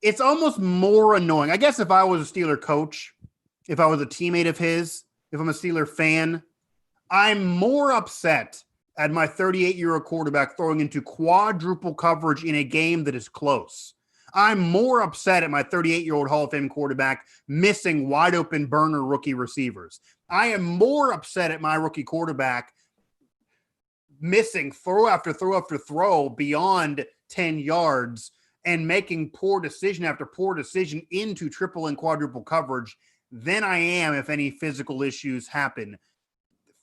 it's almost more annoying. I guess if I was a Steeler coach, if I was a teammate of his, if I'm a Steeler fan, I'm more upset at my 38-year-old quarterback throwing into quadruple coverage in a game that is close. I'm more upset at my 38-year-old Hall of Fame quarterback missing wide open burner rookie receivers. I am more upset at my rookie quarterback missing throw after throw after throw beyond 10 yards and making poor decision after poor decision into triple and quadruple coverage than I am if any physical issues happen.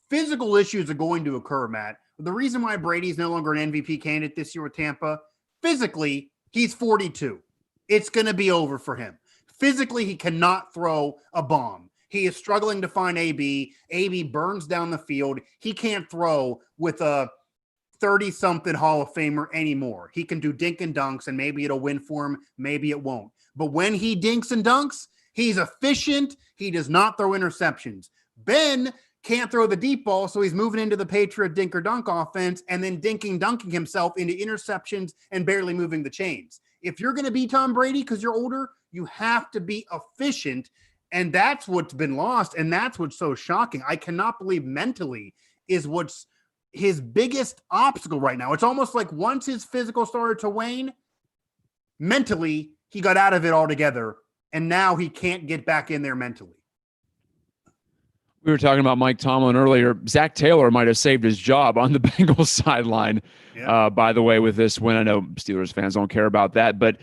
Physical issues are going to occur, Matt. The reason why Brady's no longer an MVP candidate this year with Tampa, physically, he's 42. It's going to be over for him. Physically, he cannot throw a bomb. He is struggling to find AB. AB burns down the field. He can't throw with a 30-something Hall of Famer anymore. He can do dink and dunks, and maybe it'll win for him. Maybe it won't. But when he dinks and dunks, he's efficient. He does not throw interceptions. Ben can't throw the deep ball, so he's moving into the Patriot dink or dunk offense and then dunking himself into interceptions and barely moving the chains. If you're going to be Tom Brady because you're older, you have to be efficient, and that's what's been lost, and that's what's so shocking. I cannot believe mentally is what's his biggest obstacle right now. It's almost like once his physical started to wane, mentally he got out of it altogether, and now he can't get back in there mentally. We were talking about Mike Tomlin earlier. Zach Taylor might have saved his job on the Bengals sideline, by the way, with this win. I know Steelers fans don't care about that, but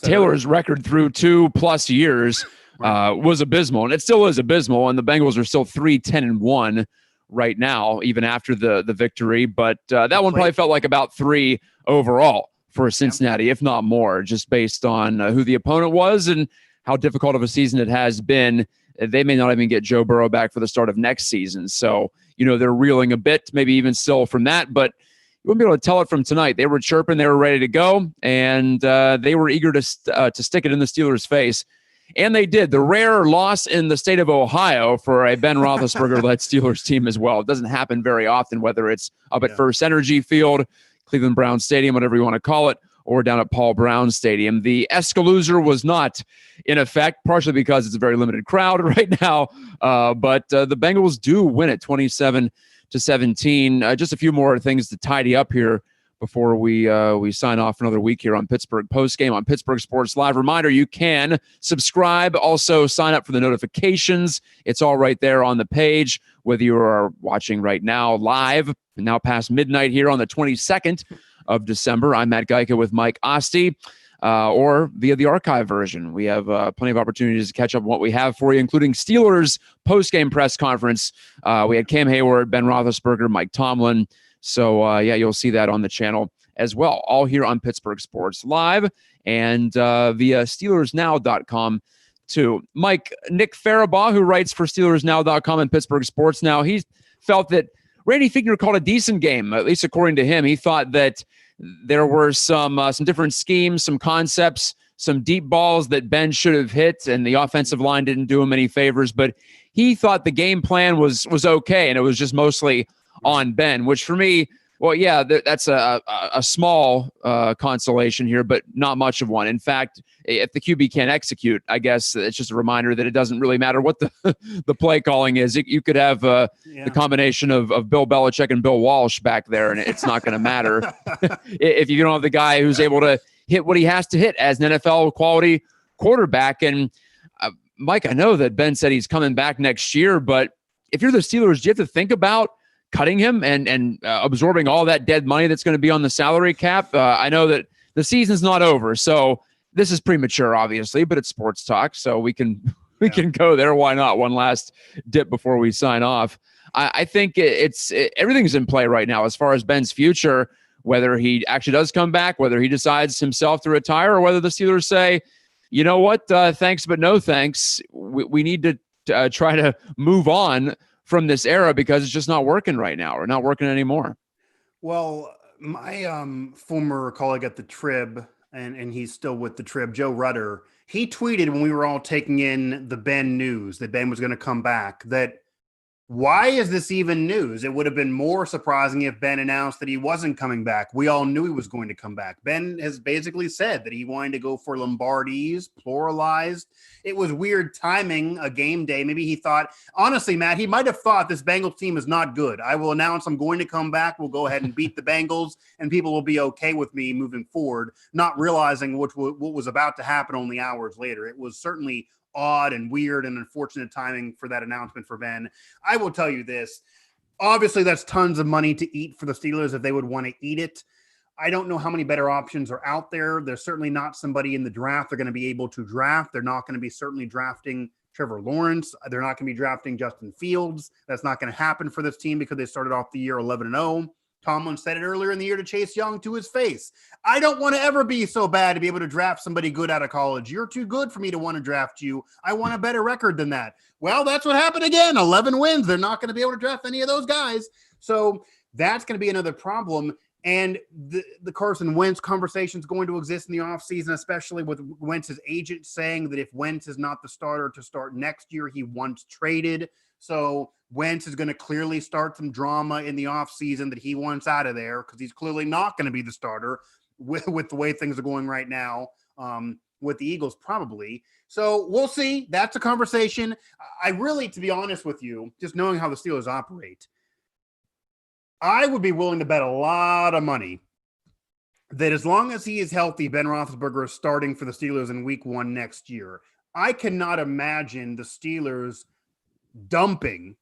Taylor's record through 2+ years was abysmal, and it still is abysmal, and the Bengals are still 3-10-1 right now, even after the victory. But that one probably felt like about 3 overall for Cincinnati, if not more, just based on who the opponent was and how difficult of a season it has been. They may not even get Joe Burrow back for the start of next season. So, they're reeling a bit, maybe even still from that. But you wouldn't be able to tell it from tonight. They were chirping. They were ready to go. And they were eager to stick it in the Steelers' face. And they did. The rare loss in the state of Ohio for a Ben Roethlisberger-led Steelers team as well. It doesn't happen very often, whether it's up at First Energy Field, Cleveland Browns Stadium, whatever you want to call it, or down at Paul Brown Stadium. The Escalooser was not in effect, partially because it's a very limited crowd right now. But the Bengals do win it 27-17. Just a few more things to tidy up here before we sign off for another week here on Pittsburgh Postgame on Pittsburgh Sports Live. Reminder, you can subscribe, also sign up for the notifications. It's all right there on the page, whether you are watching right now live, now past midnight here on the 22nd of December. I'm Matt Gajtka with Mike Asti, or via the archive version. We have plenty of opportunities to catch up on what we have for you, including Steelers post-game press conference. We had Cam Hayward, Ben Roethlisberger, Mike Tomlin. So, you'll see that on the channel as well, all here on Pittsburgh Sports Live and via SteelersNow.com too. Mike, Nick Farabaugh, who writes for SteelersNow.com and Pittsburgh Sports Now, he felt that Randy Fichtner called a decent game, at least according to him. He thought that there were some different schemes, some concepts, some deep balls that Ben should have hit, and the offensive line didn't do him any favors. But he thought the game plan was okay, and it was just mostly on Ben, which for me, well, yeah, that's a small consolation here, but not much of one. In fact, if the QB can't execute, I guess it's just a reminder that it doesn't really matter what the play calling is. You could have the combination of Bill Belichick and Bill Walsh back there, and it's not going to matter if you don't have the guy who's able to hit what he has to hit as an NFL quality quarterback. And Mike, I know that Ben said he's coming back next year, but if you're the Steelers, do you have to think about cutting him and absorbing all that dead money that's going to be on the salary cap? I know that the season's not over, so this is premature, obviously, but it's sports talk, so we can go there. Why not? One last dip before we sign off. I think everything's in play right now as far as Ben's future, whether he actually does come back, whether he decides himself to retire, or whether the Steelers say, you know what, thanks, but no thanks. We need to try to move on from this era because it's just not working right now, or not working anymore. Well, my former colleague at the Trib, and he's still with the Trib, Joe Rutter, he tweeted when we were all taking in the Ben news that Ben was going to come back, that Why is this even news? It would have been more surprising if Ben announced that he wasn't coming back. We all knew he was going to come back. Ben has basically said that he wanted to go for Lombardis, pluralized. It was weird timing, a game day. Maybe he thought, honestly, Matt, he might have thought this Bengals team is not good. I will announce I'm going to come back. We'll go ahead and beat the Bengals, and people will be okay with me moving forward, not realizing what was about to happen only hours later. It was certainly odd and weird and unfortunate timing for that announcement for Ben. I will tell you this. Obviously, that's tons of money to eat for the Steelers if they would want to eat it. I don't know how many better options are out there. There's certainly not somebody in the draft they're going to be able to draft. They're not going to be certainly drafting Trevor Lawrence. They're not going to be drafting Justin Fields. That's not going to happen for this team because they started off the year 11-0. Tomlin said it earlier in the year to Chase Young to his face. I don't want to ever be so bad to be able to draft somebody good out of college. You're too good for me to want to draft you. I want a better record than that. Well, that's what happened again. 11 wins. They're not going to be able to draft any of those guys. So that's going to be another problem. And the Carson Wentz conversation is going to exist in the offseason, especially with Wentz's agent saying that if Wentz is not the starter to start next year, he wants traded. So Wentz is going to clearly start some drama in the offseason that he wants out of there because he's clearly not going to be the starter with the way things are going right now with the Eagles probably. So we'll see. That's a conversation. I really, to be honest with you, just knowing how the Steelers operate, I would be willing to bet a lot of money that as long as he is healthy, Ben Roethlisberger is starting for the Steelers in week 1 next year. I cannot imagine the Steelers dumping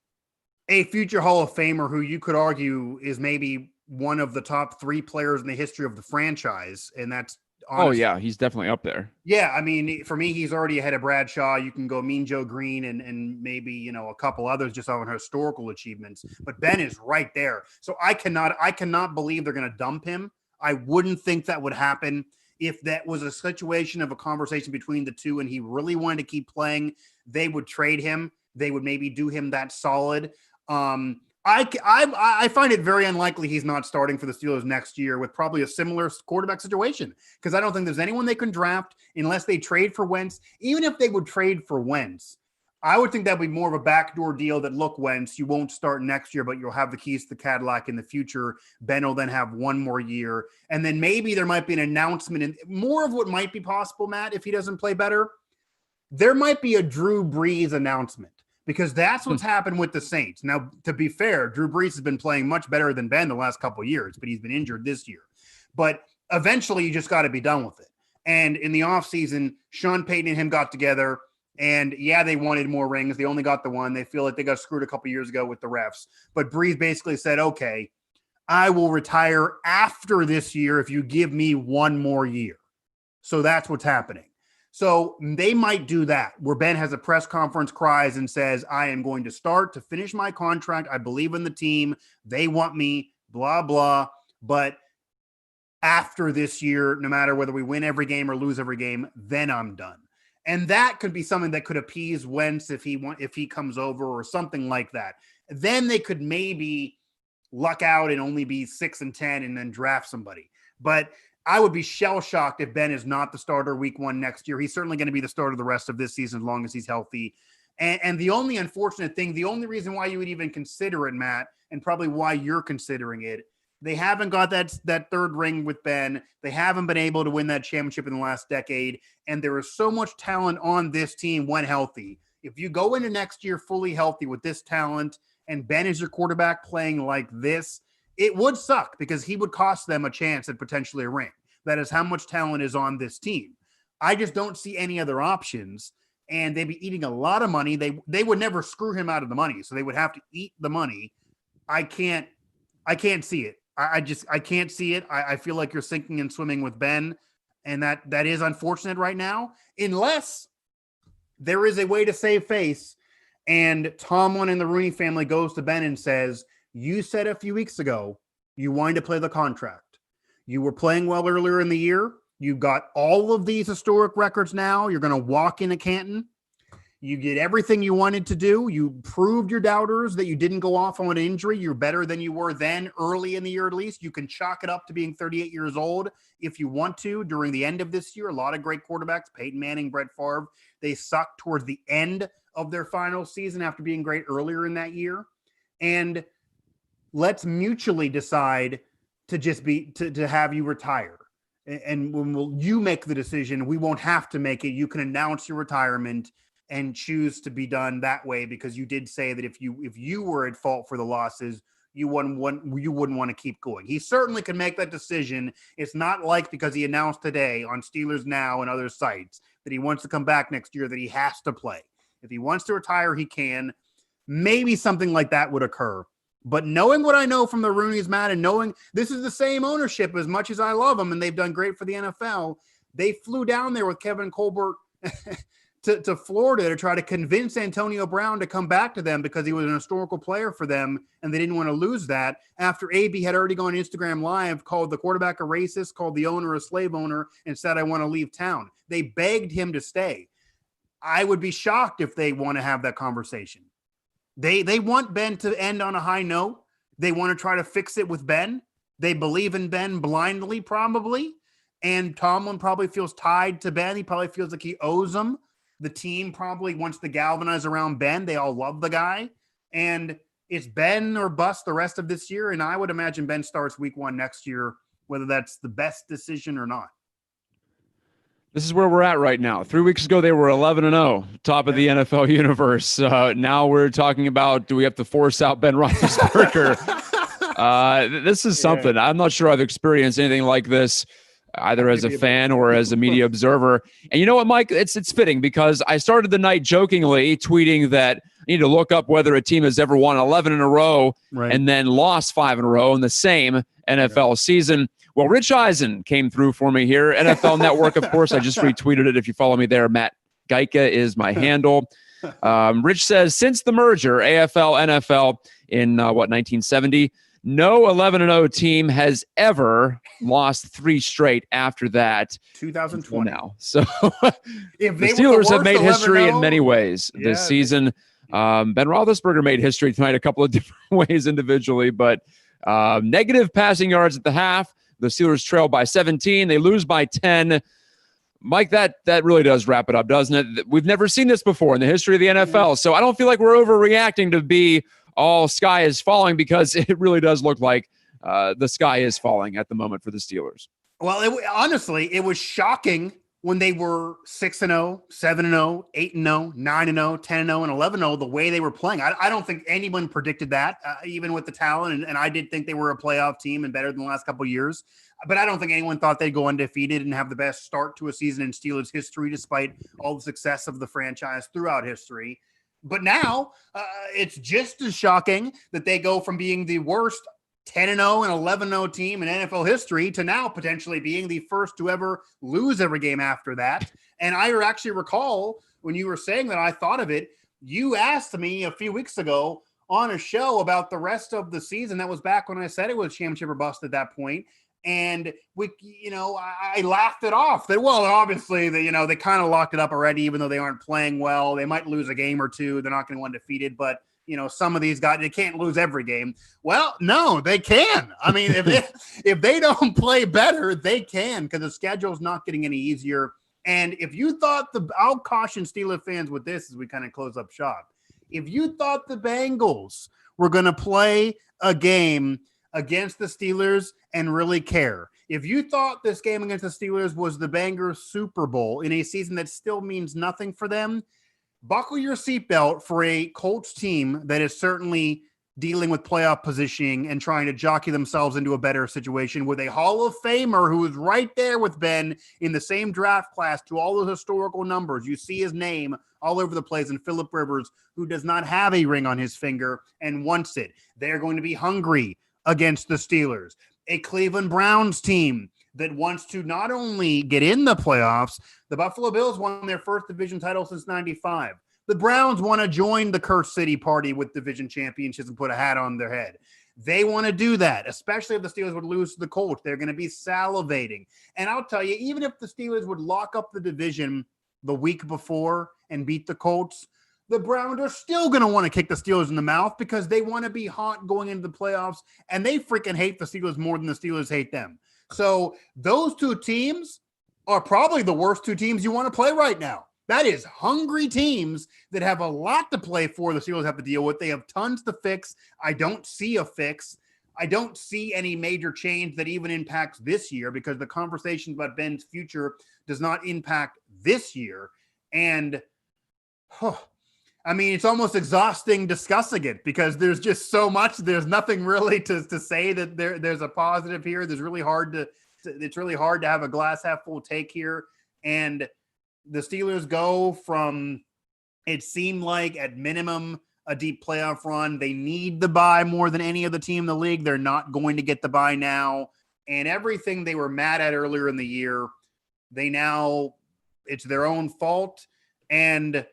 a future Hall of Famer who you could argue is maybe one of the top 3 players in the history of the franchise. And that's honestly, oh yeah, he's definitely up there. Yeah. I mean, for me, he's already ahead of Bradshaw. You can go Mean Joe Green and maybe, a couple others just on historical achievements, but Ben is right there. So I cannot believe they're going to dump him. I wouldn't think that would happen. If that was a situation of a conversation between the two and he really wanted to keep playing, they would trade him. They would maybe do him that solid. I find it very unlikely he's not starting for the Steelers next year with probably a similar quarterback situation because I don't think there's anyone they can draft unless they trade for Wentz. Even if they would trade for Wentz, I would think that would be more of a backdoor deal that, look, Wentz, you won't start next year, but you'll have the keys to the Cadillac in the future. Ben will then have 1 more year. And then maybe there might be an announcement and more of what might be possible, Matt, if he doesn't play better. There might be a Drew Brees announcement. Because that's what's happened with the Saints. Now, to be fair, Drew Brees has been playing much better than Ben the last couple of years, but he's been injured this year. But eventually, you just got to be done with it. And in the offseason, Sean Payton and him got together, and yeah, they wanted more rings. They only got the one. They feel like they got screwed a couple of years ago with the refs. But Brees basically said, okay, I will retire after this year if you give me 1 more year. So that's what's happening. So they might do that where Ben has a press conference, cries and says, I am going to start to finish my contract. I believe in the team. They want me, blah, blah. But after this year, no matter whether we win every game or lose every game, then I'm done. And that could be something that could appease Wentz if he comes over or something like that. Then they could maybe luck out and only be 6-10 and then draft somebody. But I would be shell-shocked if Ben is not the starter week 1 next year. He's certainly going to be the starter the rest of this season as long as he's healthy. And the only unfortunate thing, the only reason why you would even consider it, Matt, and probably why you're considering it, they haven't got that 3rd ring with Ben. They haven't been able to win that championship in the last decade. And there is so much talent on this team when healthy. If you go into next year fully healthy with this talent and Ben is your quarterback playing like this, it would suck because he would cost them a chance at potentially a ring. That is how much talent is on this team. I just don't see any other options, and they'd be eating a lot of money. They would never screw him out of the money, so they would have to eat the money. I can't see it. I can't see it. I feel like you're sinking and swimming with Ben, and that is unfortunate right now, unless there is a way to save face, and Tomlin and the Rooney family goes to Ben and says, you said a few weeks ago you wanted to play the contract. You were playing well earlier in the year. You got all of these historic records now. You're going to walk into Canton. You did everything you wanted to do. You proved your doubters that you didn't go off on an injury. You're better than you were then early in the year at least. You can chalk it up to being 38 years old if you want to during the end of this year. A lot of great quarterbacks, Peyton Manning, Brett Favre, they sucked towards the end of their final season after being great earlier in that year. and let's mutually decide to just to have you retire. And when you make the decision, we won't have to make it. You can announce your retirement and choose to be done that way, because you did say that if you were at fault for the losses, you wouldn't want to keep going. He certainly can make that decision. It's not like because he announced today on Steelers Now and other sites that he wants to come back next year that he has to play. If he wants to retire, he can. Maybe something like that would occur. But knowing what I know from the Rooneys, Matt, and knowing this is the same ownership, as much as I love them and they've done great for the NFL, they flew down there with Kevin Colbert to Florida to try to convince Antonio Brown to come back to them because he was an historical player for them, and they didn't want to lose that after AB had already gone Instagram Live, called the quarterback a racist, called the owner a slave owner, and said, I want to leave town. They begged him to stay. I would be shocked if they want to have that conversation. They want Ben to end on a high note. They want to try to fix it with Ben. They believe in Ben blindly, probably. And Tomlin probably feels tied to Ben. He probably feels like he owes him. The team probably wants to galvanize around Ben. They all love the guy. And it's Ben or bust the rest of this year. And I would imagine Ben starts week 1 next year, whether that's the best decision or not. This is where we're at right now. 3 weeks ago, they were 11-0, top of the NFL universe. Now we're talking about, do we have to force out Ben Roethlisberger? This is something. I'm not sure I've experienced anything like this, either as a fan or as a media observer. And you know what, Mike? It's fitting, because I started the night jokingly tweeting that I need to look up whether a team has ever won 11 in a row and then lost 5 in a row in the same NFL season. Well, Rich Eisen came through for me here. NFL Network, of course. I just retweeted it. If you follow me there, Matt Gajtka is my handle. Rich says, since the merger, AFL, NFL in 1970, no 11-0 team has ever lost 3 straight after that. 2020 now. So the Steelers have made history in many ways this season. Ben Roethlisberger made history tonight a couple of different ways individually, but negative passing yards at the half. The Steelers trail by 17. They lose by 10. Mike, that really does wrap it up, doesn't it? We've never seen this before in the history of the NFL. So I don't feel like we're overreacting to be all sky is falling, because it really does look like the sky is falling at the moment for the Steelers. Well, honestly, it was shocking when they were 6-0, 7-0, 8-0, 9-0, 10-0, and 11-0, the way they were playing. I don't think anyone predicted that, even with the talent. And I did think they were a playoff team and better than the last couple of years. But I don't think anyone thought they'd go undefeated and have the best start to a season in Steelers history, despite all the success of the franchise throughout history. But now it's just as shocking that they go from being the worst 10-0 and 11-0 team in NFL history to now potentially being the first to ever lose every game after that. And I actually recall when you were saying that, I thought of it. You asked me a few weeks ago on a show about the rest of the season. That was back when I said it was championship or bust at that point. And I laughed it off that, well, obviously they kind of locked it up already, even though they aren't playing well. They might lose a game or two. They're not going to go undefeated, but some of these guys, they can't lose every game. Well, no, they can. I mean, if they don't play better, they can, because the schedule's not getting any easier. And if you thought I'll caution Steelers fans with this as we kind of close up shop. If you thought the Bengals were going to play a game against the Steelers and really care, if you thought this game against the Steelers was the Bengals Super Bowl in a season that still means nothing for them, buckle your seatbelt for a Colts team that is certainly dealing with playoff positioning and trying to jockey themselves into a better situation with a Hall of Famer who is right there with Ben in the same draft class to all the historical numbers. You see his name all over the place, and Phillip Rivers, who does not have a ring on his finger and wants it. They're going to be hungry against the Steelers. A Cleveland Browns team that wants to not only get in the playoffs, the Buffalo Bills won their first division title since 95. The Browns want to join the Curse City party with division championships and put a hat on their head. They want to do that, especially if the Steelers would lose to the Colts. They're going to be salivating. And I'll tell you, even if the Steelers would lock up the division the week before and beat the Colts, the Browns are still going to want to kick the Steelers in the mouth because they want to be hot going into the playoffs, and they freaking hate the Steelers more than the Steelers hate them. So those two teams are probably the worst two teams you want to play right now. That is hungry teams that have a lot to play for. The Steelers have to deal with. They have tons to fix. I don't see a fix. I don't see any major change that even impacts this year, because the conversations about Ben's future does not impact this year. And I mean, it's almost exhausting discussing it because there's just so much. There's nothing really to say that there's a positive here. It's really hard to have a glass half full take here. And the Steelers go from, it seemed like at minimum, a deep playoff run. They need the bye more than any other team in the league. They're not going to get the bye now. And everything they were mad at earlier in the year, it's their own fault. And,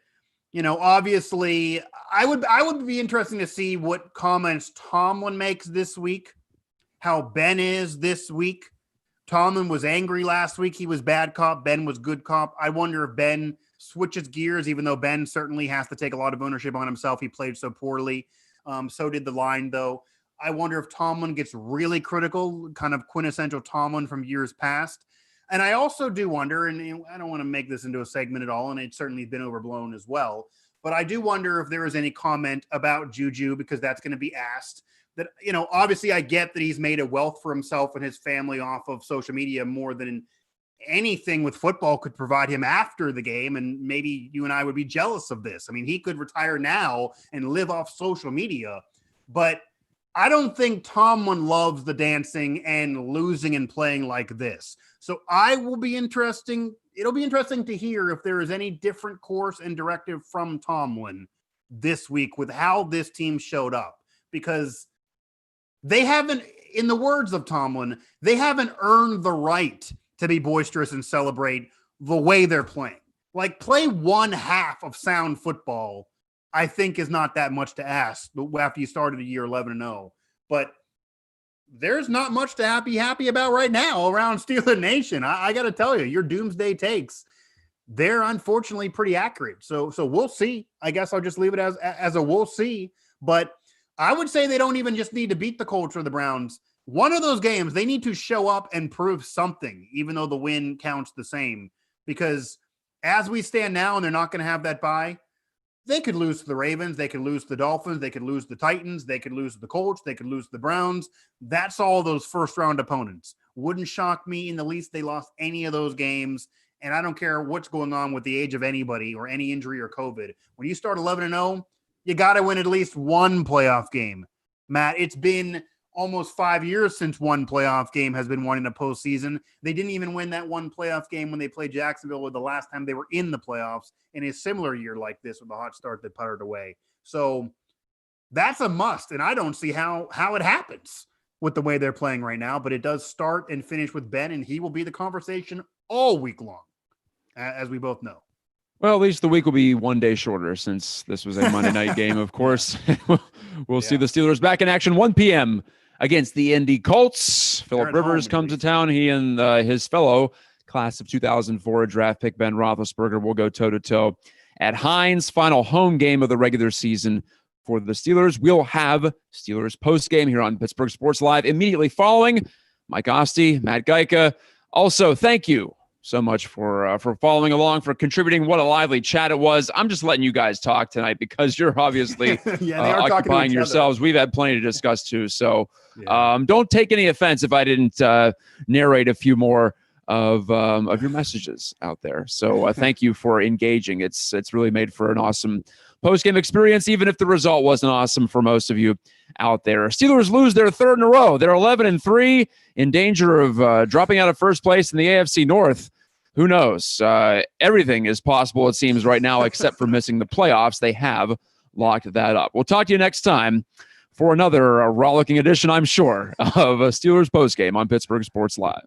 you know, obviously I would be interesting to see what comments Tomlin makes this week, how Ben is this week. Tomlin was angry last week. He was bad cop. Ben was good cop. I wonder if Ben switches gears, even though Ben certainly has to take a lot of ownership on himself. He played so poorly. So did the line, though. I wonder if Tomlin gets really critical, kind of quintessential Tomlin from years past. And I also do wonder, and I don't want to make this into a segment at all, and it's certainly been overblown as well, but I do wonder if there is any comment about Juju, because that's going to be asked. That, you know, obviously I get that he's made a wealth for himself and his family off of social media more than anything with football could provide him after the game. And maybe you and I would be jealous of this. I mean, he could retire now and live off social media, but I don't think Tomlin loves the dancing and losing and playing like this. So it'll be interesting to hear if there is any different course and directive from Tomlin this week with how this team showed up, because they haven't, in the words of Tomlin, they haven't earned the right to be boisterous and celebrate the way they're playing. Like, play one half of sound football, I think, is not that much to ask after you started the year 11-0. But there's not much to be happy about right now around Steeler Nation. I got to tell you, your doomsday takes, they're unfortunately pretty accurate. So we'll see. I guess I'll just leave it as a we'll see. But I would say they don't even just need to beat the Colts or the Browns. One of those games, they need to show up and prove something, even though the win counts the same. Because as we stand now, and they're not going to have that bye, they could lose to the Ravens, they could lose to the Dolphins, they could lose to the Titans, they could lose to the Colts, they could lose to the Browns. That's all those first-round opponents. Wouldn't shock me in the least they lost any of those games, and I don't care what's going on with the age of anybody or any injury or COVID. When you start 11-0, you got to win at least one playoff game. Matt, it's been almost 5 years since one playoff game has been won in a postseason. They didn't even win that one playoff game when they played Jacksonville, with the last time they were in the playoffs in a similar year like this with the hot start that puttered away. So that's a must, and I don't see how it happens with the way they're playing right now, but it does start and finish with Ben, and he will be the conversation all week long, as we both know. Well, at least the week will be one day shorter, since this was a Monday night game, of course. We'll see the Steelers back in action 1 p.m. against the Indy Colts. Phillip Rivers comes to town. He and his fellow class of 2004 draft pick Ben Roethlisberger will go toe-to-toe at Heinz. Final home game of the regular season for the Steelers. We'll have Steelers postgame here on Pittsburgh Sports Live immediately following. Mike Asti, Matt Gajtka. Also, thank you so much for following along, for contributing. What a lively chat it was. I'm just letting you guys talk tonight because you're obviously occupying yourselves. We've had plenty to discuss too. So don't take any offense if I didn't narrate a few more of your messages out there. So thank you for engaging. It's really made for an awesome post-game experience, even if the result wasn't awesome for most of you out there. Steelers lose their third in a row. They're 11-3, in danger of dropping out of first place in the AFC North. Who knows? Everything is possible, it seems, right now, except for missing the playoffs. They have locked that up. We'll talk to you next time for another rollicking edition, I'm sure, of a Steelers postgame on Pittsburgh Sports Live.